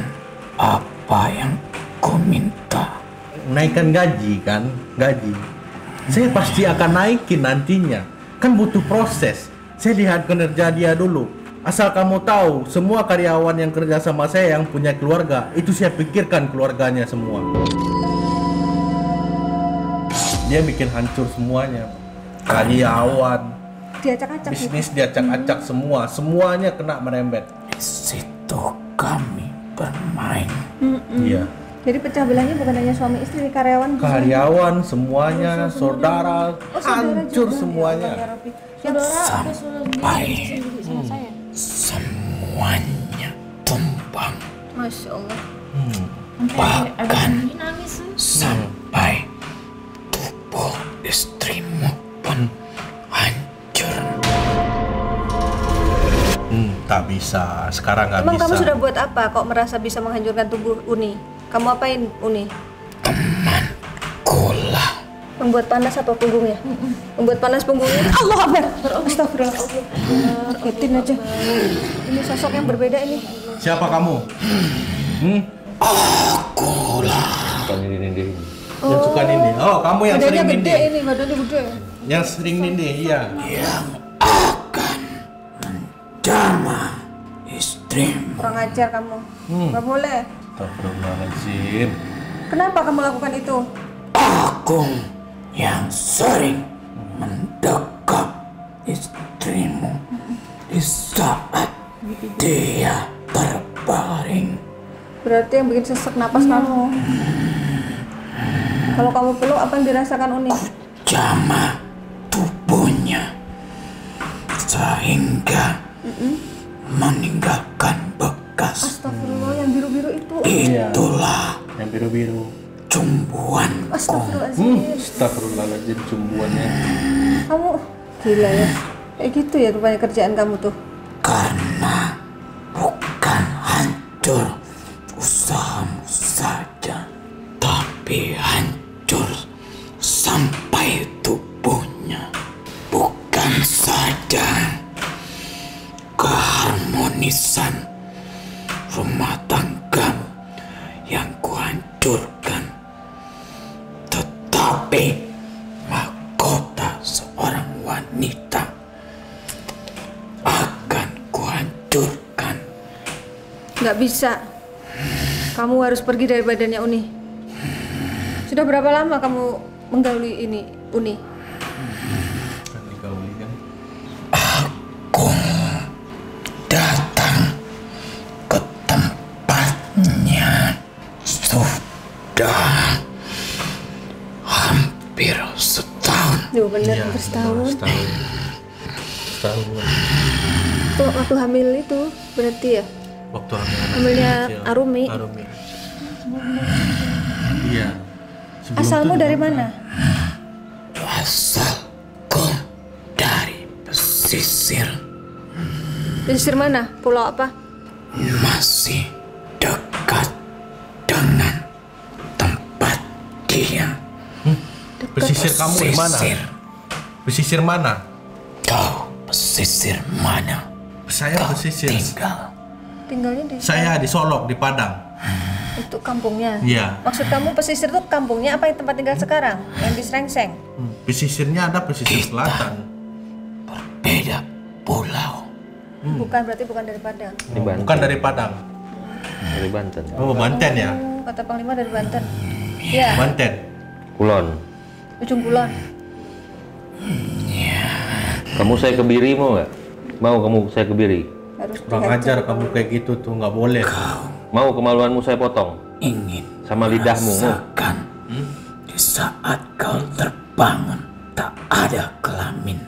apa yang ku minta? Naikkan gaji kan? Gaji. Saya pasti akan naikin nantinya. Kan butuh proses. Saya lihat kinerja dia dulu. Asal kamu tahu, semua karyawan yang kerja sama saya yang punya keluarga, itu saya pikirkan keluarganya semua. Dia bikin hancur semuanya. Karyawan, Dia acak-acak. bisnis dia acak-acak semua. Semuanya kena merembet. Di situ kami bermain. Iya. Jadi pecah belahnya bukan hanya suami istri, karyawan. Karyawan semuanya, saudara, hancur semuanya. Sampai semuanya tumbang. Masya Allah. Bahkan sampai tubuh istrimu pun hancur. Tak bisa. Sekarang nggak Emang bisa. kamu sudah buat apa? Kok merasa bisa menghancurkan tubuh Uni? Kamu apain Uni? Kulah Membuat panas apa punggungnya? Membuat panas punggungnya? Allah Akbar. Astagfirullah. Ketin aja. Ini sosok yang berbeda ini. Siapa kamu? Bukan ini. Yang suka nindih. Oh, kamu yang Badannya sering gede nindih. ini, badannya gede. Yang sering nindih, iya. yang akan menjamah istrimu. Kurang ajar kamu. Gak boleh. Astagfirullahaladzim. Kenapa kamu lakukan itu? Aku yang sering mendekat istrimu di saat dia terbaring. Berarti yang bikin sesek napas kamu. Kalau kamu peluk, apa yang dirasakan Uni? Jamah tubuhnya sehingga meninggalkan bekas. Astagfirullah, yang biru-biru itu. Itulah Yang biru-biru. cumbuanku. Astagfirullahaladzim. Astagfirullahaladzim, cumbuannya. Kamu gila ya. Kayak gitu ya rupanya kerjaan kamu tuh. Karena bukan hancur usahamu saja, tapi hancur sampai tubuhnya. Bukan saja keharmonisan rumah tanggamu yang kuhancurkan, tetapi mahkota seorang wanita akan kuhancurkan. Nggak bisa. Kamu harus pergi dari badannya Uni. Sudah berapa lama kamu menggauli ini, Uni? Aku datang ke tempatnya sudah hampir setahun. Duh, bener hampir setahun. Setahun. Itu waktu hamil itu berarti ya? Waktu hamilnya Hamilnya kecil. Arumi. Iya. Sebelum Asalmu itu dari juga. mana? Asalku dari pesisir, Pesisir mana? Pulau apa? masih dekat dengan tempat dia. Pesisir kamu di mana? Pesisir. Pesisir mana? Kau pesisir mana? Saya Kau pesisir. tinggal. Tinggalnya di Saya di Solok, di Padang. itu kampungnya. Iya. Maksud kamu pesisir itu kampungnya apa yang tempat tinggal sekarang? Yang di Srengseng? Pesisirnya ada pesisir selatan. Beda pulau. Bukan, berarti bukan dari Padang. Ini Banten. Bukan dari Padang. Dari Banten. Oh, Banten ya? Kata Panglima dari Banten. Iya, Banten. Kulon. ujung kulon. Kamu saya kebiri mau nggak? Mau kamu saya kebiri? Harus Kurang ajar kamu kayak gitu tuh, nggak boleh. Mau kemaluanmu saya potong? Ingin Sama lidahmu. Mau? rasakan di saat kau terbangun tak ada kelamin.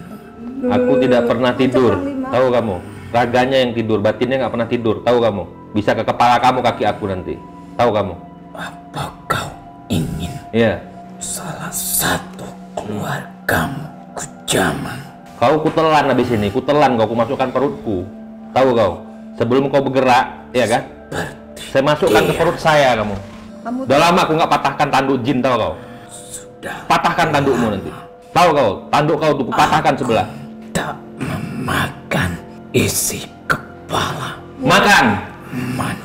Aku tidak pernah tidur. Panglima. Tahu kamu? Raganya yang tidur, batinnya nggak pernah tidur. Tahu kamu? Bisa ke kepala kamu, kaki aku nanti. Tahu kamu? Apa kau ingin Iya. salah satu keluargamu kujaman? Kau kutelan habis ini, kutelan kau, masukkan perutku. Tahu kau? Sebelum kau bergerak, ya kan? Saya masukkan ke perut saya kamu. Kamu Udah lama aku nggak patahkan tanduk jin, tahu kau? Sudah Patahkan tandukmu nanti. Tahu kau? Tanduk kau tuh kupatahkan sebelah. tak memakan isi kepala Makan.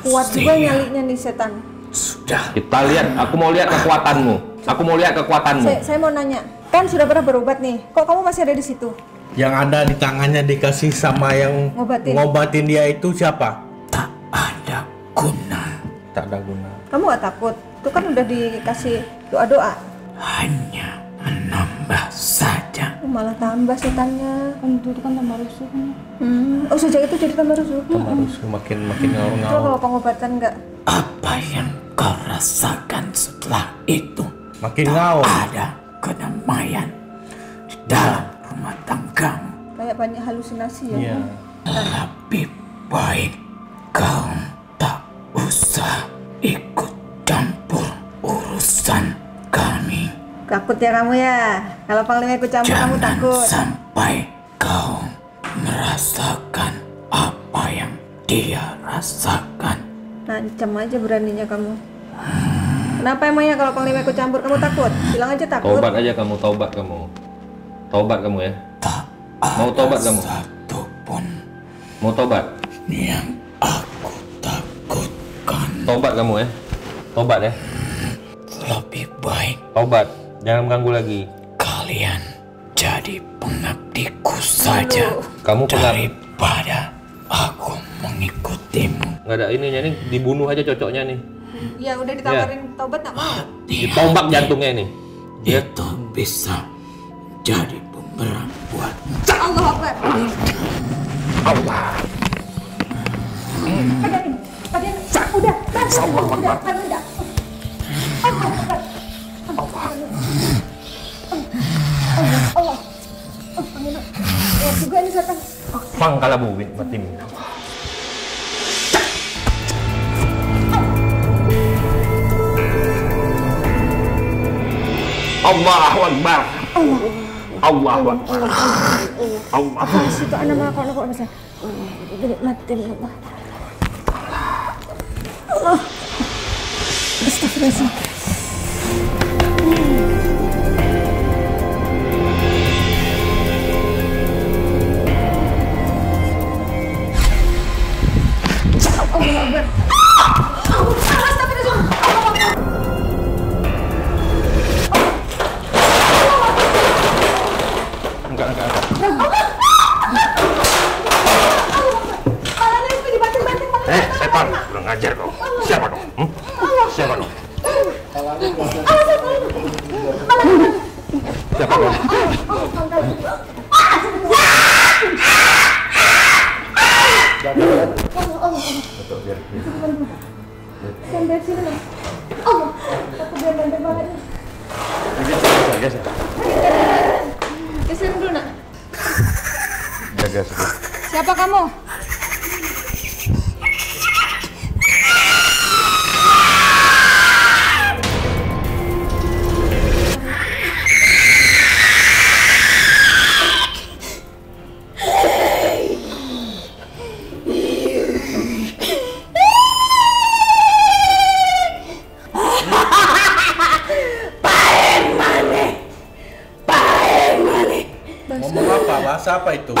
kuat juga manusia. nyalinya nih setan. Sudah Kita lihat. Aku mau lihat kekuatanmu. Aku mau lihat kekuatanmu. Saya mau nanya, kan sudah pernah berobat nih, kok kamu masih ada di situ? Yang ada di tangannya dikasih sama yang ngobatin dia itu siapa? tak ada guna, Tak ada guna. Kamu gak takut? Itu kan udah dikasih doa-doa. hanya menambah saja. Malah tambah setannya. Kan itu kan tambah rusuh kan. Oh sejak itu jadi tambah rusuh. Harus makin Coba ngaur-ngaur. kalau pengobatan nggak? Apa yang kau rasakan setelah itu? Makin ngaur. Ada kedamaian di dalam rumah tanggamu. Kayak banyak halusinasi ya. Iya. Lebih baik kau tak usah ikut campur urusan kami. Takut ya kamu ya? Kalau Panglima ikut campur kamu Jangan takut. sampai kau merasakan apa yang dia rasakan. Nancam aja beraninya kamu. Kenapa emangnya kalau Panglima ikut campur kamu takut? Bilang aja takut. Taubat aja kamu, taubat kamu. Taubat kamu ya. Tak Mau ada tobat kamu? satu pun Mau taubat? yang aku takutkan. Taubat kamu ya. Taubat ya. Lebih baik Taubat. Jangan mengganggu lagi. kalian jadi pengabdiku saja Kamu pengabdi. daripada aku mengikutimu. Nggak ada ininya nih, dibunuh aja cocoknya nih. Ya udah ditawarin taubat nggak mau. Ditombak jantungnya nih. Ya. Itu bisa jadi bumerang buatmu. Allah Akbar. Allah. Udah. Allah Akbar. Allah Akbar. Allah. Ya juga ini setan. Pangkala buwin matim. Allahu Akbar. Allahu Akbar. Allah. Situ anak aku masa. Mati Allah. Allah. Astagfirullah. Setan, kurang ngajar kau. Siapa kau? Siapa kau? Siapa kau? Geser dulu nak. Jaga sedikit. Siapa kamu? Ngomong apa? Bahasa apa itu?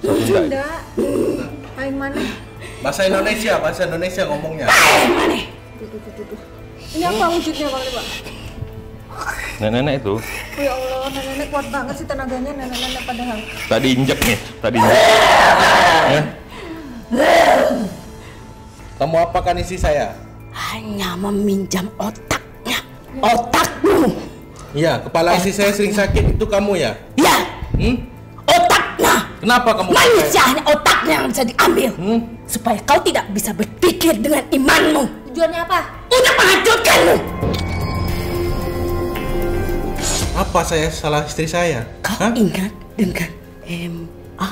Sunda. Paling mana? Bahasa Indonesia ngomongnya. Ini apa wujudnya Bang Pak? Nenek itu. Oh ya Allah, nenek kuat banget sih tenaganya nenek padahal. Tadi injek nih, tadi injek. Ya. Kamu apakan isi saya? Hanya meminjam otaknya. Otakmu. Iya, kepala isi saya sering sakit, itu kamu ya? Ya, otaknya. Kenapa kamu Manusia hanya otaknya yang bisa diambil. Supaya kau tidak bisa berpikir dengan imanmu. Tujuannya apa? Untuk menghancurkanmu. Apa saya salah istri saya? Kau ingat dengan MA?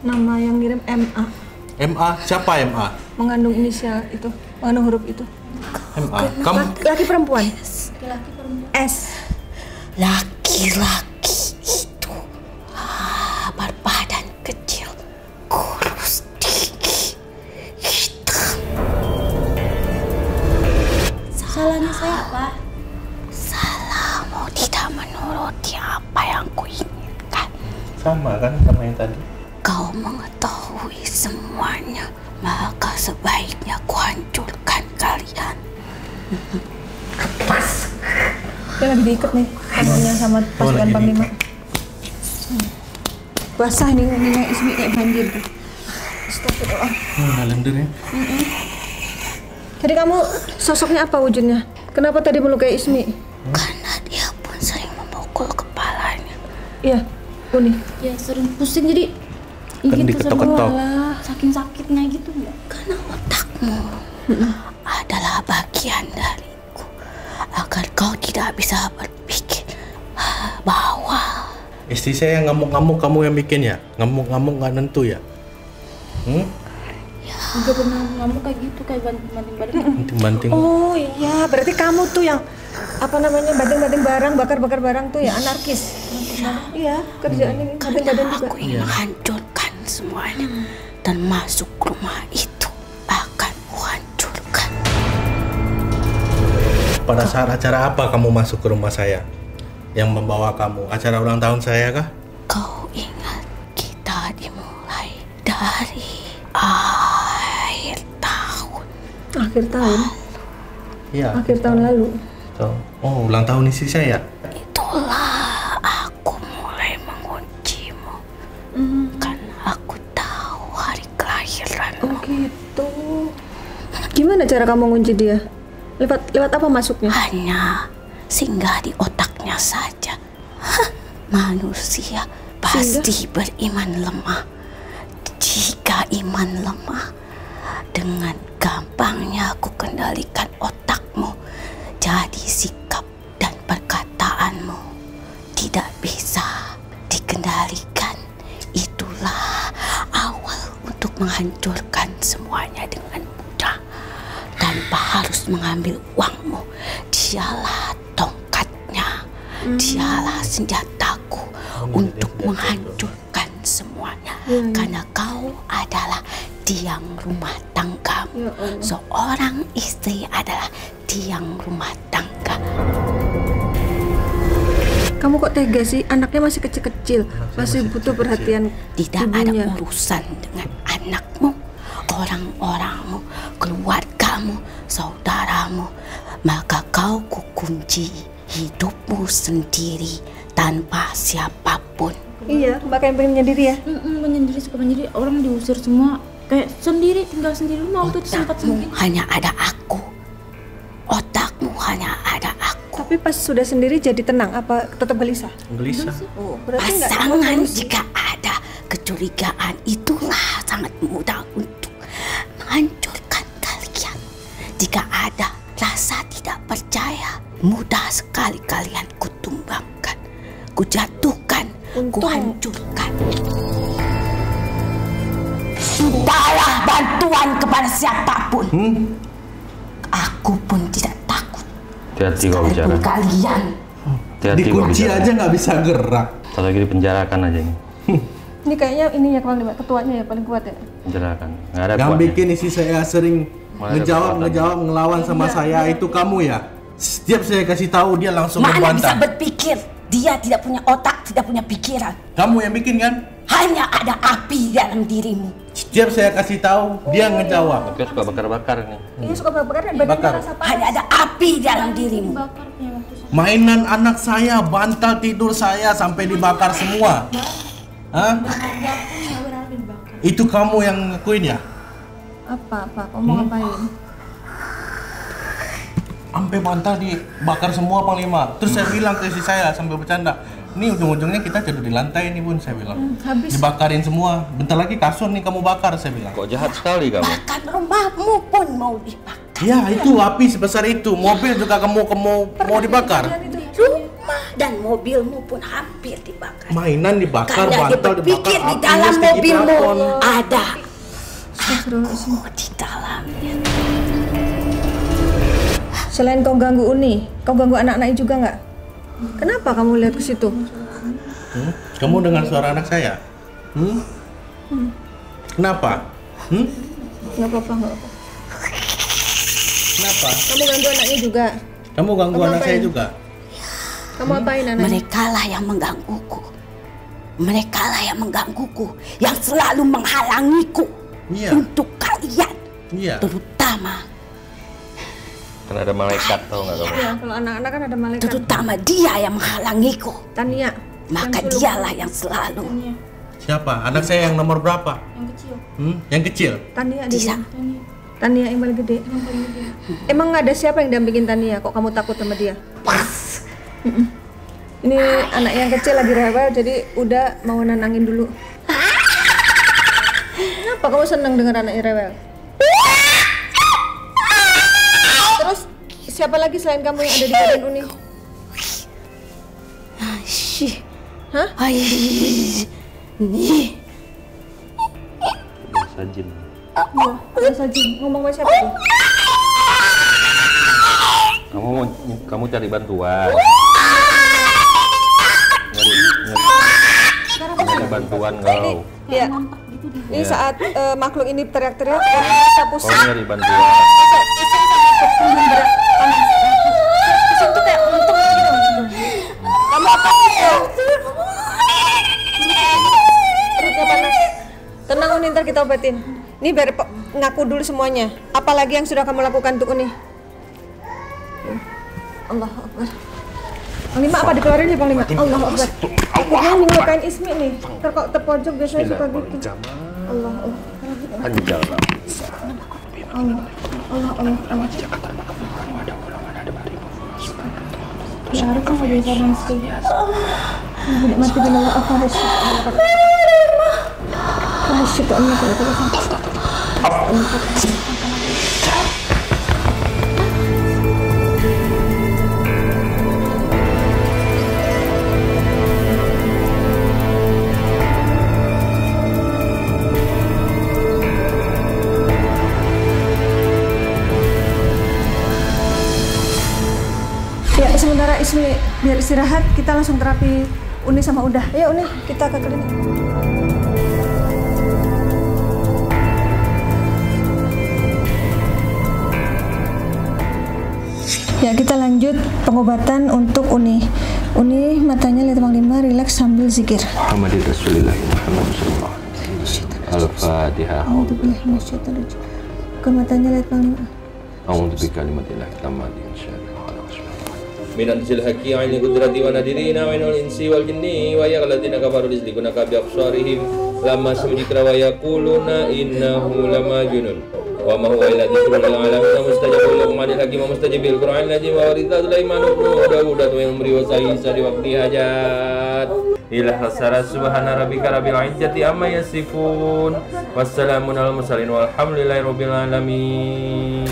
Nama yang ngirim MA. MA? Siapa MA? Mengandung inisial itu, mengandung huruf itu. MA? Kamu? Laki perempuan? S. Laki-laki itu berbadan kecil, kurus, tinggi, hitam. Salahnya saya apa? Salahmu tidak menuruti apa yang kuinginkan. Sama kan sama yang tadi? Kau mengetahui semuanya, maka sebaiknya kuhancurkan kalian. Dia lagi diikat nih, tangannya sama pasukan Panglima. Basah nih minyak Ismi kayak banjir tuh. Astagfirullah. Kalender ya. Jadi kamu sosoknya apa wujudnya? Kenapa tadi melukai Ismi? Karena dia pun sering memukul kepalanya. Iya, Uni. Ya sering pusing jadi Kan gitu diketok-ketok. lah, saking sakitnya gitu ya. Karena otakmu adalah bagian dariku, agar kau tidak bisa berpikir bahwa Istri saya yang ngamuk-ngamuk kamu yang bikin ya? Ngamuk-ngamuk nggak nentu ya? Juga pernah ngamuk kayak gitu, kayak banting-banting badan. Banting-banting. Oh iya, berarti kamu tuh yang apa namanya banting-banting barang, bakar-bakar barang tuh ya anarkis. Iya, kerjaan ini banting-banting juga. aku ingin menghancurkan semuanya dan masuk rumah itu akan kuhancurkan. Pada saat acara apa kamu masuk ke rumah saya? Yang membawa kamu? Acara ulang tahun saya kah? Kau ingat kita dimulai dari akhir tahun. Akhir tahun, Iya. akhir tahun lalu. Oh, ulang tahun istri saya. Itulah aku mulai menguncimu. Karena aku tahu hari kelahiranmu. Oh gitu. Gimana cara kamu ngunci dia? Lewat apa masuknya? Hanya singgah di otaknya saja. Hah, manusia pasti beriman lemah. Jika iman lemah, dengan gampangnya aku kendalikan otakmu. Jadi sikap menghancurkan semuanya dengan mudah tanpa harus mengambil uangmu. Dialah tongkatnya, dialah senjataku untuk menghancurkan semuanya. Karena kau adalah tiang rumah tanggamu. Seorang istri adalah tiang rumah tangga. Kamu kok tega sih? Anaknya masih kecil-kecil, masih butuh perhatian Tidak ibunya. ada urusan dengan anakmu, orang-orangmu, keluargamu, saudaramu. Maka kau kukunci hidupmu sendiri tanpa siapapun. Iya, Mbak kayak pengen menyendiri ya? Menyendiri, suka menyendiri. Orang diusir semua, kayak sendiri, tinggal sendiri. Mau tuh sempat Otakmu sendiri. hanya ada aku. Otakmu hanya ada aku. Tapi pas sudah sendiri jadi tenang, apa tetap gelisah? Gelisah. Oh, berarti nggak Pasangan jika ada kecurigaan itulah sangat mudah untuk menghancurkan kalian. Jika ada rasa tidak percaya, mudah sekali kalian kutumbangkan, kujatuhkan, kuhancurkan. Tidaklah bantuan kepada siapapun. Aku pun tidak takut. Hati-hati kau bicara. Sekalipun kalian. Hati-hati kau Dikunci bicara. aja nggak bisa gerak. Satu lagi dipenjarakan aja ini. Ini kayaknya ini ya paling ketuanya ya paling kuat ya. Penjarakan. Nggak ada Yang kuatnya. bikin istri saya sering Mana ada kekuatan. ngejawab ngelawan sama saya itu kamu ya. Setiap saya kasih tahu dia langsung Mana bisa membantah. berpikir? Dia tidak punya otak, tidak punya pikiran. Kamu yang bikin kan? Hanya ada api dalam dirimu. Setiap saya kasih tahu dia ngejawab. Oke, suka bakar-bakar nih. Ini suka bakar dan badannya Bakar. rasa panas. Hanya ada api dalam dirimu. Mainan anak saya, bantal tidur saya sampai dibakar semua. Hah? Itu kamu yang ngelakuin ya? Apa? Kamu mau ngapain? Sampai bantal dibakar semua Panglima. Terus saya bilang ke istri saya sambil bercanda, ini ujung-ujungnya kita tidur di lantai nih Bun, saya bilang. Habis. Dibakarin semua. Bentar lagi kasur nih kamu bakar, saya bilang. Kok jahat sekali kamu? Bahkan rumahmu pun mau dibakar. Ya itu api sebesar itu. Mobil juga kamu mau dibakar. Rumah dan mobilmu pun hampir dibakar. Mainan dibakar, Karena dia bantal berpikir dibakar, di dalam apinya setinggi mobilmu plafon. ada aku di dalamnya. Selain kau ganggu Uni, kau ganggu anak-anaknya juga nggak? Kenapa kamu lihat ke situ? Kamu dengar suara anak saya? Kenapa? Nggak apa-apa, nggak apa. Kenapa? Kamu ganggu anaknya juga. Kamu ganggu Kamu anak saya apain? juga? Kamu apain anaknya? Merekalah yang menggangguku. Merekalah yang menggangguku, yang selalu menghalangiku Iya. untuk kalian, Iya. terutama Kan ada malaikat, tau nggak kamu? Ya, kalau anak-anak kan ada malaikat. terutama dia yang menghalangiku. Tania. Maka yang sulung. dialah yang selalu Siapa? Anak saya yang nomor berapa? Yang kecil. Yang kecil? Tania Tidak. dia. Tania yang paling gede. Emang nggak ada siapa yang dampingin Tania? Kok kamu takut sama dia? Ini anak yang kecil lagi rewel, jadi udah mau nenangin dulu. Kenapa kamu senang dengar anaknya rewel? Terus siapa lagi selain kamu yang ada di badan Uni? Syih. Hah? Ai. Nih. Biasa jin. Iya, biasa Jin. Ngomong sama siapa tuh? Kamu cari bantuan. Nyari bantuan kau. Iya. Ini saat makhluk ini teriak-teriak, kita Kau pusing. nyari bantuan. Pusing tuh kayak untung gitu. Kamu apa? Perutnya panas. Tenang Uni, ntar kita obatin. Ini biar ngaku dulu semuanya. Apalagi yang sudah kamu lakukan untuk Uni? Allah Akbar. Panglima apa dikeluarin ya Panglima? Allah Akbar. Yang ngelukain Ismi nih. Terpojok biasanya suka gitu. Allah Allah. Anjal. Allah. Ya harus kan nggak bisa masuk. Mati bin Allah apa harus Asmi, biar istirahat, kita langsung terapi Uni sama Uda. Ayo Uni, kita ke klinik. Ya, kita lanjut pengobatan untuk Uni. Uni, matanya lihat Panglima, rileks sambil zikir. Muhammad Rasulullah Muhammad sallallahu alaihi wasallam. Al-Fatihah. Ke matanya lihat Panglima. A'udzu bikalimatillah tammati min syarri ma khalaq. Min anzil haqqi aini qudrati wa nadirina wa inul insi wal jinni wa yaqladina kafaru rizquna ka bi absarihim lamma sami'ra wa yaquluna innahu lamajnun wa ma huwa illa dzikrun lil alamin mustajabul lahum adil hakim mustajabil qur'an lazim wa warida sulaiman wa daud wa umri wa sa'isa di waqti hajat ilah hasara subhana rabbika rabbil izzati amma yasifun wassalamun alal mursalin walhamdulillahi rabbil alamin.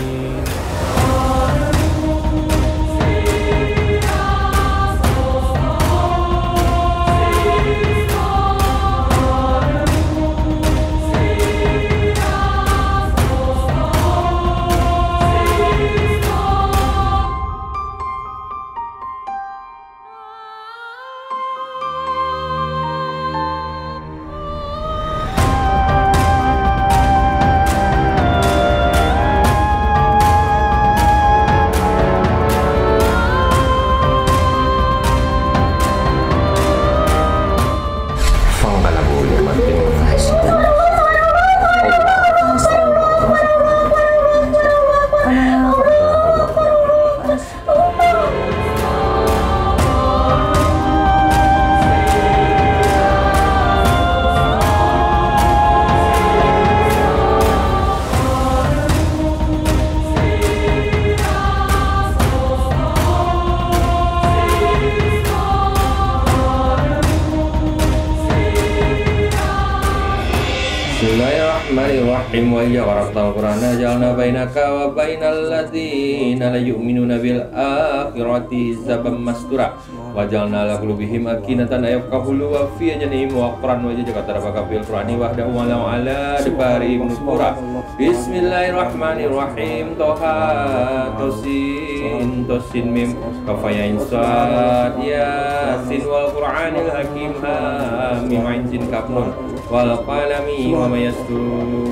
Bismillahirrahmanirrahim. Wa idza qara'tal Qur'ana ja'alna bainaka wa bainal ladzina la yu'minuna bil akhirati hisaban mastura wa ja'alna ala qulubihim akinatan ayafqahu wa fi ajnihim wa qur'an wa ja'alna rabaka bil qur'ani wahdahu wa la ala dibari nusura. Bismillahirrahmanirrahim. Toha tosin tosin mim kaf ya insad yasin wal qur'anil hakim mim ain sin kaf nun wal qalami wa ma yasturun.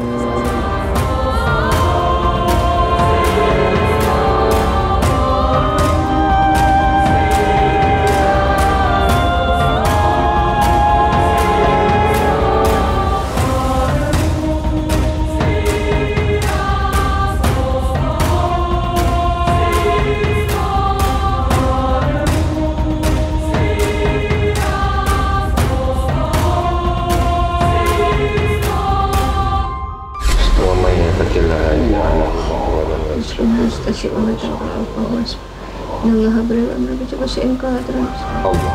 Allah.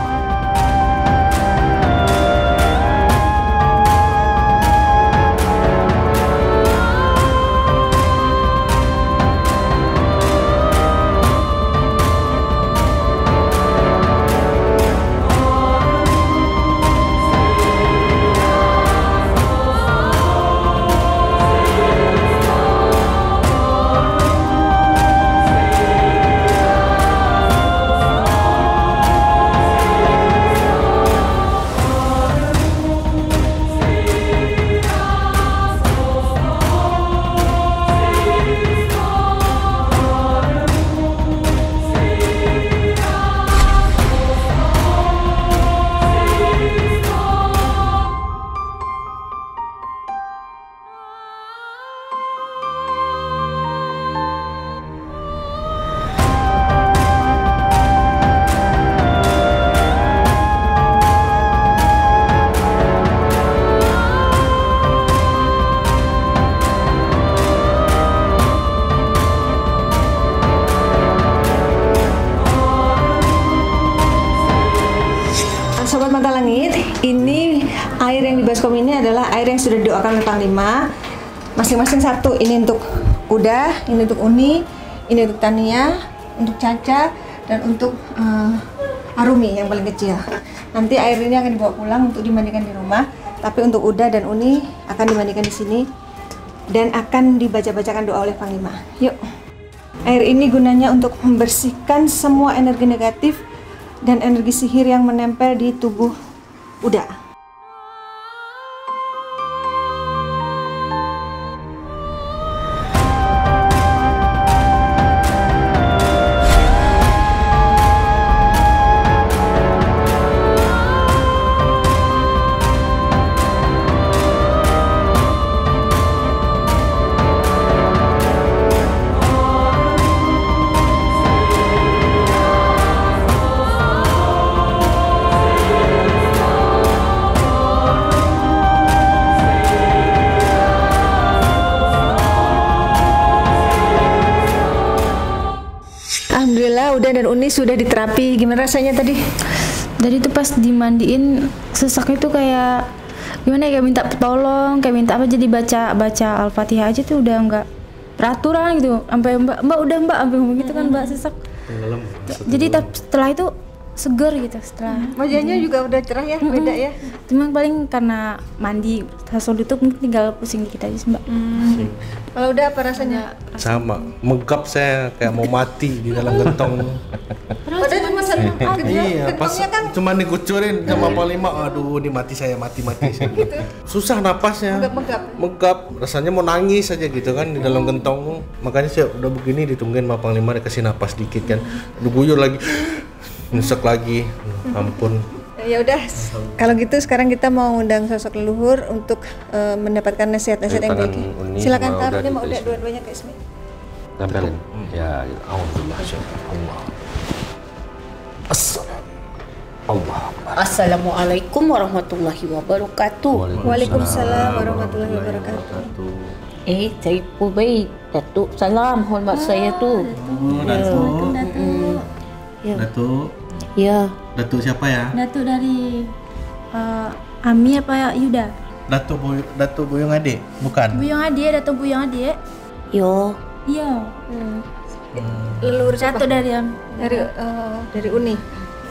Sobat Mata Langit, ini air yang di baskom ini adalah air yang sudah didoakan oleh Panglima. Masing-masing satu, ini untuk Uda, ini untuk Uni, ini untuk Tania, untuk Caca, dan untuk Arumi yang paling kecil. Nanti air ini akan dibawa pulang untuk dimandikan di rumah, tapi untuk Uda dan Uni akan dimandikan di sini dan akan dibaca-bacakan doa oleh Panglima. Yuk. Air ini gunanya untuk membersihkan semua energi negatif dan energi sihir yang menempel di tubuh Uda. Alhamdulillah Uda dan Uni sudah diterapi. Gimana rasanya tadi? Jadi itu pas dimandiin sesaknya tuh kayak gimana ya, kayak minta tolong, kayak minta apa, jadi baca Al-Fatihah aja tuh udah nggak peraturan gitu. Sampai mbak udah mbak sampai ngomong gitu kan, mbak sesak. Jadi setelah itu seger gitu setelah. Wajahnya juga udah cerah ya, beda ya. Cuma paling karena mandi hasil itu mungkin tinggal pusing dikit aja sih, mbak. Kalau udah apa rasanya? Sama, megap saya kayak mau mati di dalam gentong. Padahal cuma satu Iya, pas gentongnya kan cuma dikucurin sama Panglima, aduh ini mati saya. gitu. Susah napasnya. Megap, rasanya mau nangis aja gitu kan di dalam gentong. Makanya saya udah begini ditungguin sama Panglima, dikasih napas dikit kan. Diguyur lagi. Nyesek lagi. Ampun. Ya udah, kalau gitu sekarang kita mau undang sosok leluhur untuk mendapatkan nasihat-nasihat yang baik. Silakan taruhnya mau udah dua-duanya ke Ismi. Tempelin. Ya, alhamdulillah. Allah. Assalamualaikum warahmatullahi wabarakatuh. Waalaikumsalam warahmatullahi wabarakatuh. Caripu baik, Datuk. Salam, hormat saya tu. Datuk. Datuk. Ya. Datuk siapa ya? Datuk dari Ami apa Yuda? Datuk Buyung Adik, bukan? Buyung Adik, Datuk Buyung Adik. Yo. Iya. Leluhur siapa? Datuk dari Ami. Dari Uni.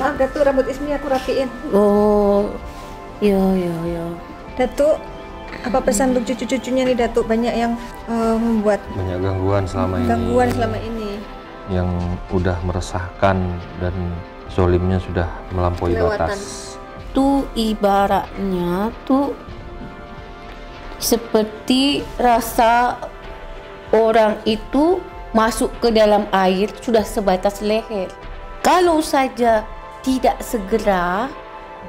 Maaf Datuk, rambut Ismi aku rapiin. Oh. Ya. Datuk, apa pesan untuk cucu-cucunya nih Datuk? Banyak yang membuat Banyak gangguan selama ini. Yang udah meresahkan dan zolimnya sudah melampaui batas. Tu ibaratnya tu seperti rasa orang itu masuk ke dalam air sudah sebatas leher. Kalau saja tidak segera,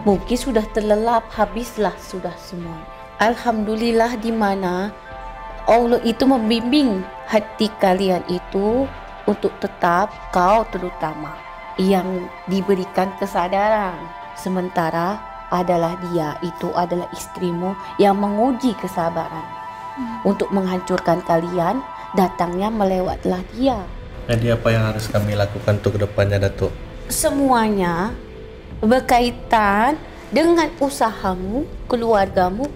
mungkin sudah terlelap, habislah sudah semua. Alhamdulillah di mana Allah itu membimbing hati kalian itu untuk tetap kau terutama yang diberikan kesadaran, sementara adalah dia itu adalah istrimu yang menguji kesabaran untuk menghancurkan kalian. Datangnya melewatlah dia. Jadi apa yang harus kami lakukan untuk kedepannya Datuk? Semuanya berkaitan dengan usahamu, keluargamu,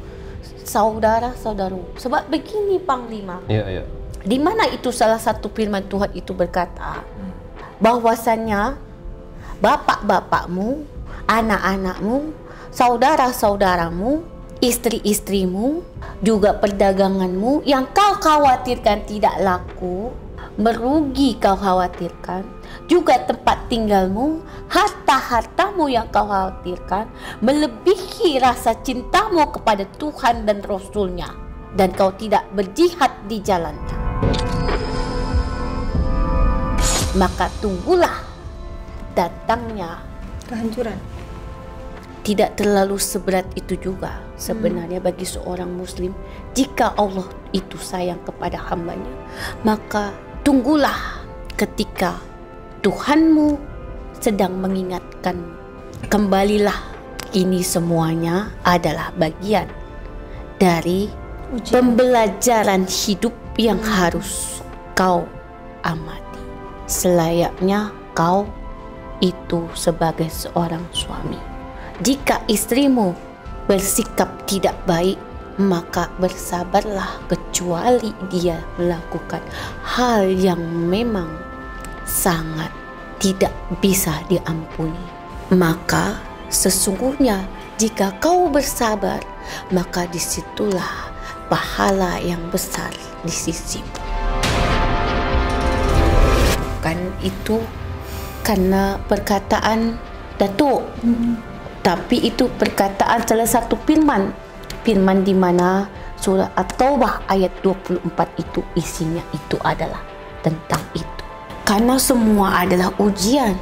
saudara-saudaramu. Sebab begini Panglima, Iya. di mana itu salah satu firman Tuhan itu berkata bahwasannya bapak-bapakmu, anak-anakmu, saudara-saudaramu, istri-istrimu, juga perdaganganmu yang kau khawatirkan tidak laku, merugi kau khawatirkan, juga tempat tinggalmu, harta-hartamu yang kau khawatirkan, melebihi rasa cintamu kepada Tuhan dan Rasul-Nya, dan kau tidak berjihad di jalannya. Maka tunggulah datangnya Kehancuran. Tidak terlalu seberat itu juga sebenarnya bagi seorang muslim. Jika Allah itu sayang kepada hambanya, maka tunggulah ketika Tuhanmu sedang mengingatkan, kembalilah. Ini semuanya adalah bagian dari pembelajaran hidup yang harus kau amati selayaknya kau itu sebagai seorang suami. Jika istrimu bersikap tidak baik, maka bersabarlah, kecuali dia melakukan hal yang memang sangat tidak bisa diampuni. Maka sesungguhnya jika kau bersabar, maka disitulah pahala yang besar di sisimu. Kan itu karena perkataan Datuk. Tapi itu perkataan salah satu firman. Firman di mana surah At-Taubah ayat 24 itu isinya itu adalah tentang itu. Karena semua adalah ujian,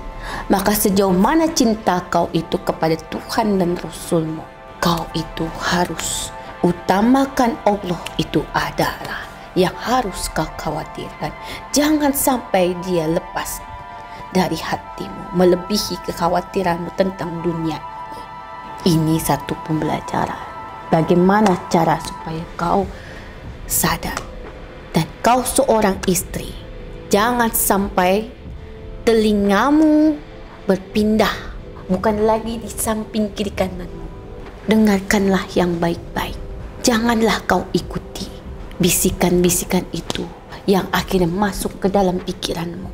maka sejauh mana cinta kau itu kepada Tuhan dan Rasul-Mu, kau itu harus utamakan Allah itu adalah yang harus kau khawatirkan. Jangan sampai dia lepas dari hatimu, melebihi kekhawatiranmu tentang dunia ini. Ini satu pembelajaran. Bagaimana cara supaya kau sadar dan kau seorang istri, jangan sampai telingamu berpindah bukan lagi di samping kiri kananmu. Dengarkanlah yang baik-baik. Janganlah kau ikuti bisikan-bisikan itu yang akhirnya masuk ke dalam pikiranmu,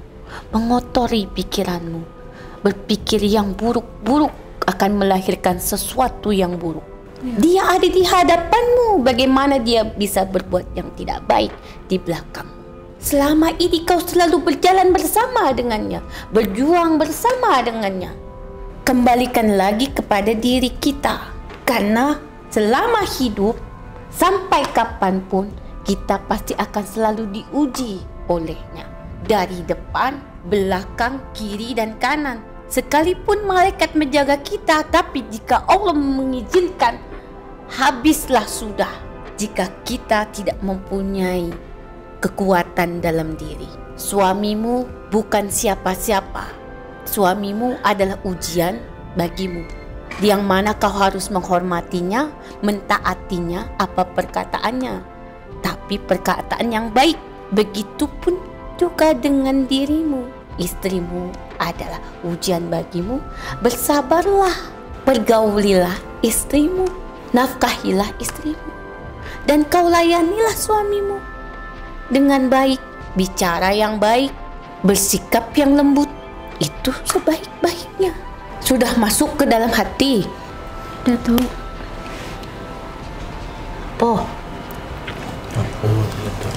mengotori pikiranmu. Berpikir yang buruk-buruk akan melahirkan sesuatu yang buruk. Dia ada di hadapanmu, bagaimana dia bisa berbuat yang tidak baik di belakangmu? Selama ini kau selalu berjalan bersama dengannya, berjuang bersama dengannya. Kembalikan lagi kepada diri kita, karena selama hidup sampai kapanpun kita pasti akan selalu diuji olehnya, dari depan, belakang, kiri dan kanan. Sekalipun malaikat menjaga kita, tapi jika Allah mengizinkan, habislah sudah jika kita tidak mempunyai kekuatan dalam diri. Suamimu bukan siapa-siapa. Suamimu adalah ujian bagimu, yang mana kau harus menghormatinya, mentaatinya apa perkataannya, tapi perkataan yang baik. Begitupun juga dengan dirimu. Istrimu adalah ujian bagimu. Bersabarlah, pergaulilah istrimu, nafkahilah istrimu, dan kau layanilah suamimu dengan baik, bicara yang baik, bersikap yang lembut. Itu sebaik-baiknya. Sudah masuk ke dalam hati, Datuk. Oh,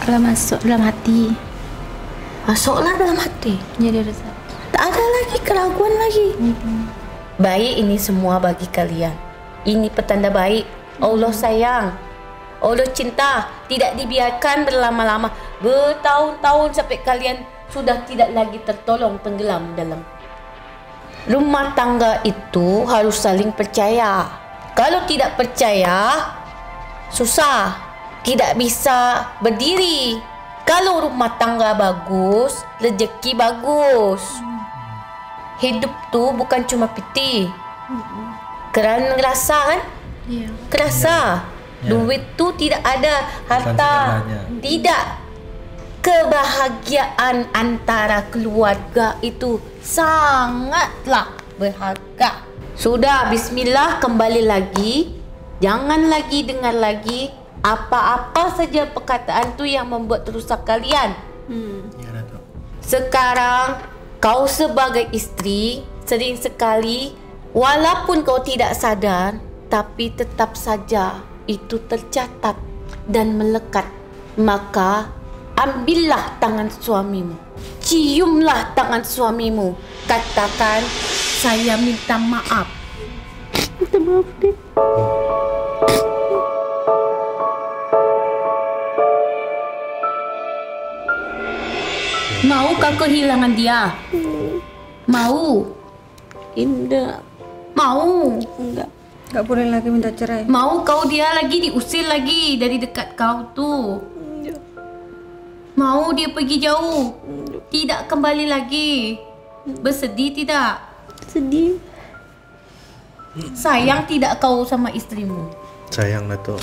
Kalau masuk dalam hati, masuklah dalam hati. jadi resah. Tak ada lagi keraguan lagi. Baik ini semua bagi kalian. Ini petanda baik. Allah sayang, Allah cinta. Tidak dibiarkan berlama-lama, bertahun-tahun sampai kalian sudah tidak lagi tertolong, tenggelam dalam. Rumah tangga itu harus saling percaya. Kalau tidak percaya, susah, tidak bisa berdiri. Kalau rumah tangga bagus, rezeki bagus. Hidup tu bukan cuma piti. Kerana ngerasa kan? Iya. Kerasa. Duit tu tidak ada, harta tidak. Kebahagiaan antara keluarga itu sangatlah berharga. Sudah, bismillah, kembali lagi. Jangan lagi dengar lagi apa-apa saja perkataan tu yang membuat rusak kalian. Ya, Datuk. Sekarang kau sebagai istri sering sekali, walaupun kau tidak sadar, tapi tetap saja itu tercatat dan melekat. Maka ambillah tangan suamimu, ciumlah tangan suamimu, katakan, saya minta maaf. Minta maaf deh. Mau kau kehilangan dia? Mau? Indah. Mau? Enggak. Gak boleh lagi minta cerai. Mau kau dia lagi diusir lagi dari dekat kau tu? Mau dia pergi jauh? Tidak kembali lagi? Bersedih tidak? Sedih. Sayang tidak kau sama istrimu? Sayang, Datuk.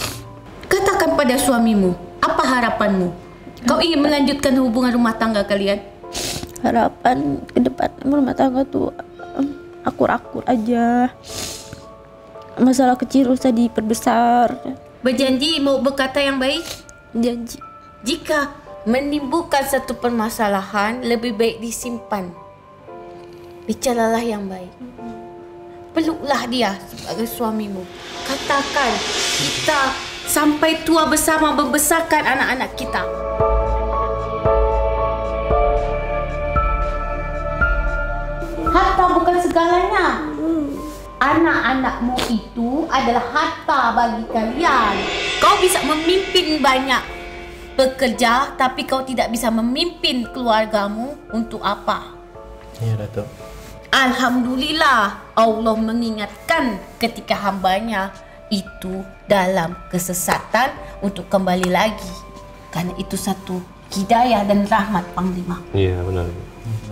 Katakan pada suamimu, apa harapanmu? Kau ingin melanjutkan hubungan rumah tangga kalian? Harapan ke depan rumah tangga tuh akur-akur aja. Masalah kecil usah diperbesar. Berjanji mau berkata yang baik? Janji. Jika menimbulkan satu permasalahan, lebih baik disimpan. Bicaralah yang baik. Peluklah dia sebagai suamimu. Katakan, kita sampai tua bersama membesarkan anak-anak kita. Harta bukan segalanya. anak-anakmu itu adalah harta bagi kalian. Kau bisa memimpin banyak pekerja, tapi kau tidak bisa memimpin keluargamu. Untuk apa? Iya, Datuk. Alhamdulillah, Allah mengingatkan ketika hambanya itu dalam kesesatan untuk kembali lagi. Karena itu satu hidayah dan rahmat Panglima. Iya, benar.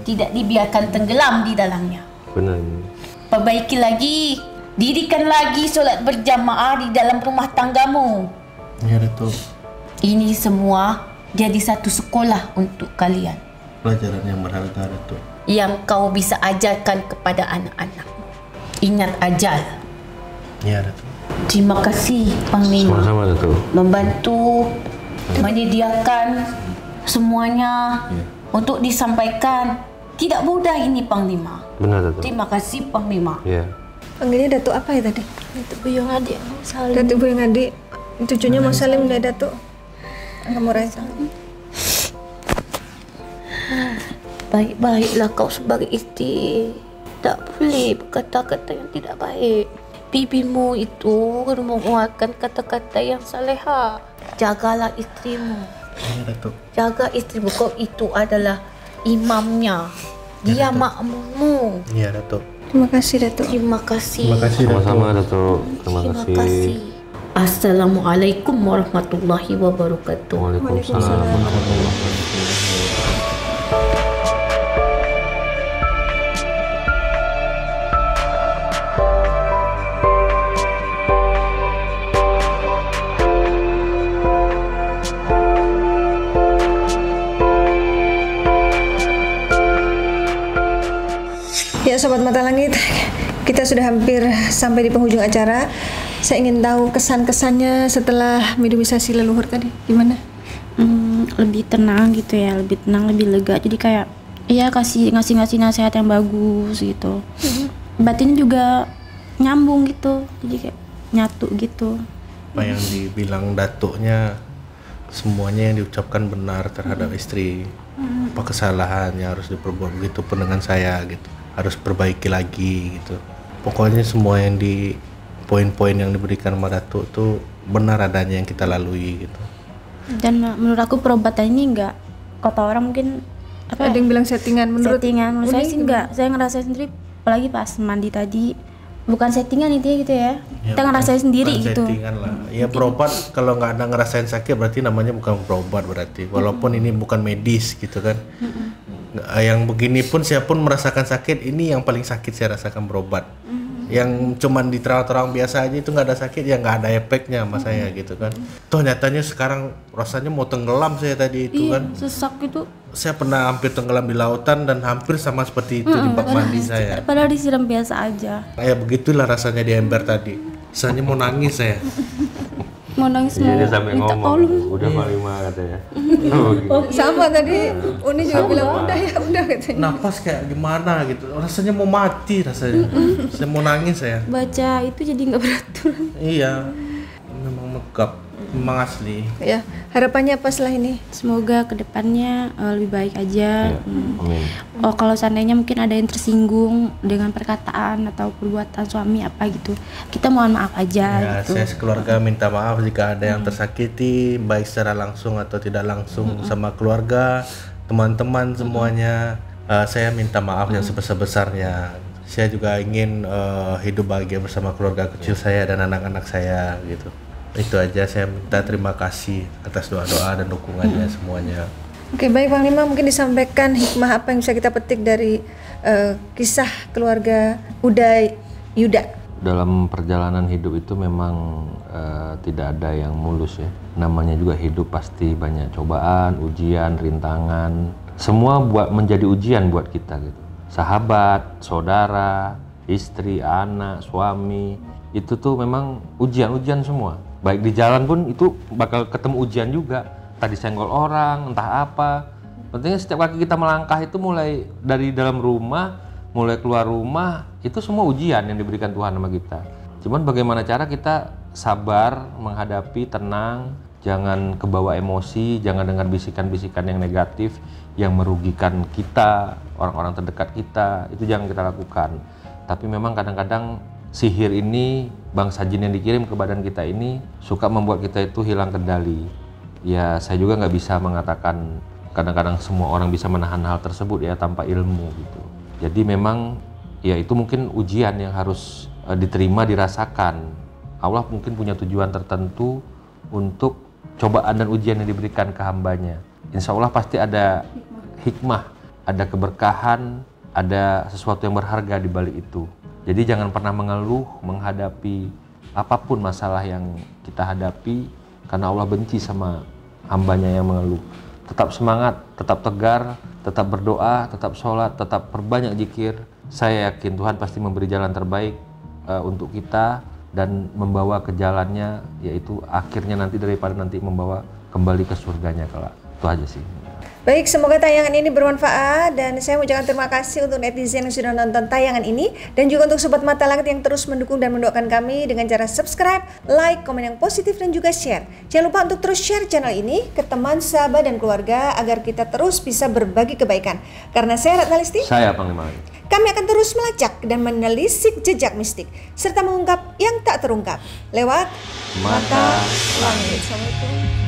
Tidak dibiarkan tenggelam di dalamnya. Benar. Perbaiki lagi, dirikan lagi solat berjamaah di dalam rumah tanggamu. Iya, Datuk. Ini semua jadi satu sekolah untuk kalian Pelajaran yang berharga, Datuk. yang kau bisa ajarkan kepada anak-anak. Ingat ajal. Iya, Datuk. Terima kasih Panglima Sama-sama, Datuk. membantu menyediakan semuanya untuk disampaikan. Tidak mudah ini Panglima. Benar, Datuk. Terima kasih Panglima. Iya. Panggilnya Datuk apa ya tadi? Datuk Buyung adik saling. Datuk Buyung Adik. Cucunya mau salim dari Datuk. Kamu Raisa. Baik-baiklah kau sebagai isteri. Tak boleh berkata-kata yang tidak baik. Bibimu itu mengeluarkan kata-kata yang saleha. Jagalah istrimu. Iya, Datuk. Jaga istrimu. Kau itu adalah imamnya. Dia makmummu. Iya, Datuk. Terima kasih Datuk. Terima kasih. Terima kasih, Datuk. Sama-sama, Datuk. Terima Terima kasih. kasih. Assalamualaikum warahmatullahi wabarakatuh. Waalaikumsalam warahmatullahi wabarakatuh. Ya Sobat Mata Langit, kita sudah hampir sampai di penghujung acara. Saya ingin tahu kesan-kesannya setelah minimalisasi leluhur tadi, gimana? Lebih tenang gitu ya, lebih tenang, lebih lega. Jadi kayak ya ngasih nasihat yang bagus gitu. Batin juga nyambung gitu, jadi kayak nyatu gitu. Apa yang dibilang datuknya, semuanya yang diucapkan benar terhadap istri. Apa kesalahannya harus diperbuat, begitu pun dengan saya gitu. Harus perbaiki lagi gitu. Pokoknya semua yang di poin-poin yang diberikan sama Datuk tuh benar adanya yang kita lalui gitu. Dan menurut aku perobatan ini enggak, kata orang mungkin apa Ada yang bilang settingan, menurut menurut saya Uni sih enggak. Saya ngerasain sendiri, apalagi pas mandi tadi, bukan settingan intinya gitu ya. Kita ngerasain sendiri bukan gitu. settingan lah. Ya berobat kalau nggak ada ngerasain sakit berarti namanya bukan berobat berarti. Walaupun ini bukan medis gitu kan. Yang begini pun saya pun merasakan sakit, ini yang paling sakit saya rasakan berobat. Yang cuman diterawat orang biasa aja itu nggak ada sakit, ya nggak ada efeknya sama saya gitu kan. Toh nyatanya sekarang rasanya mau tenggelam saya tadi itu kan. Sesak gitu. Saya pernah hampir tenggelam di lautan dan hampir sama seperti itu di bak mandi saya. Padahal disiram biasa aja. Kayak begitulah rasanya di ember tadi. Rasanya mau nangis saya. Mau nangis mau Jadi sampai minta ngomong, tolong. udah Panglima katanya. sama tadi Uni juga bilang udah katanya. Napas kayak gimana gitu. Rasanya mau mati rasanya. Saya mau nangis saya. Baca itu jadi nggak beraturan. Iya. Memang megap. Memang asli. Ya, harapannya apa setelah ini? Semoga kedepannya lebih baik aja. Amin. Oh, kalau seandainya mungkin ada yang tersinggung dengan perkataan atau perbuatan suami apa gitu, kita mohon maaf aja Ya, gitu. saya sekeluarga minta maaf jika ada yang tersakiti, baik secara langsung atau tidak langsung sama keluarga, teman-teman semuanya. Saya minta maaf yang sebesar-besarnya. Saya juga ingin hidup bahagia bersama keluarga kecil saya dan anak-anak saya gitu. Itu aja, saya minta terima kasih atas doa-doa dan dukungannya semuanya. Oke, baik Panglima, mungkin disampaikan hikmah apa yang bisa kita petik dari kisah keluarga Uda Yuda. Dalam perjalanan hidup itu memang tidak ada yang mulus ya. Namanya juga hidup pasti banyak cobaan, ujian, rintangan. Semua menjadi ujian buat kita gitu. Sahabat, saudara, istri, anak, suami, itu tuh memang ujian-ujian semua. Baik di jalan pun itu bakal ketemu ujian juga. Tadi senggol orang, entah apa. Pentingnya setiap kali kita melangkah itu mulai dari dalam rumah, mulai keluar rumah, itu semua ujian yang diberikan Tuhan sama kita. Cuman bagaimana cara kita sabar, menghadapi, tenang, jangan kebawa emosi, jangan dengar bisikan-bisikan yang negatif, yang merugikan kita, orang-orang terdekat kita, itu jangan kita lakukan. Tapi memang kadang-kadang sihir ini, bangsa jin yang dikirim ke badan kita ini suka membuat kita itu hilang kendali. Ya saya juga nggak bisa mengatakan kadang-kadang semua orang bisa menahan hal tersebut ya tanpa ilmu gitu. Jadi memang ya itu mungkin ujian yang harus diterima, dirasakan. Allah mungkin punya tujuan tertentu untuk cobaan dan ujian yang diberikan ke hambanya. Insya Allah pasti ada hikmah, ada keberkahan, ada sesuatu yang berharga di balik itu. Jadi jangan pernah mengeluh menghadapi apapun masalah yang kita hadapi, karena Allah benci sama hambanya yang mengeluh. Tetap semangat, tetap tegar, tetap berdoa, tetap sholat, tetap perbanyak zikir. Saya yakin Tuhan pasti memberi jalan terbaik untuk kita dan membawa ke jalannya, yaitu akhirnya nanti daripada nanti membawa kembali ke surganya kelak. Itu aja sih. Baik, semoga tayangan ini bermanfaat dan saya mengucapkan terima kasih untuk netizen yang sudah nonton tayangan ini dan juga untuk Sobat Mata Langit yang terus mendukung dan mendoakan kami dengan cara subscribe, like, komen yang positif dan juga share. Jangan lupa untuk terus share channel ini ke teman, sahabat, dan keluarga agar kita terus bisa berbagi kebaikan. Karena saya Ratna Listi, Saya Panglima Langit. kami akan terus melacak dan menelisik jejak mistik serta mengungkap yang tak terungkap lewat Mata Langit. Assalamualaikum.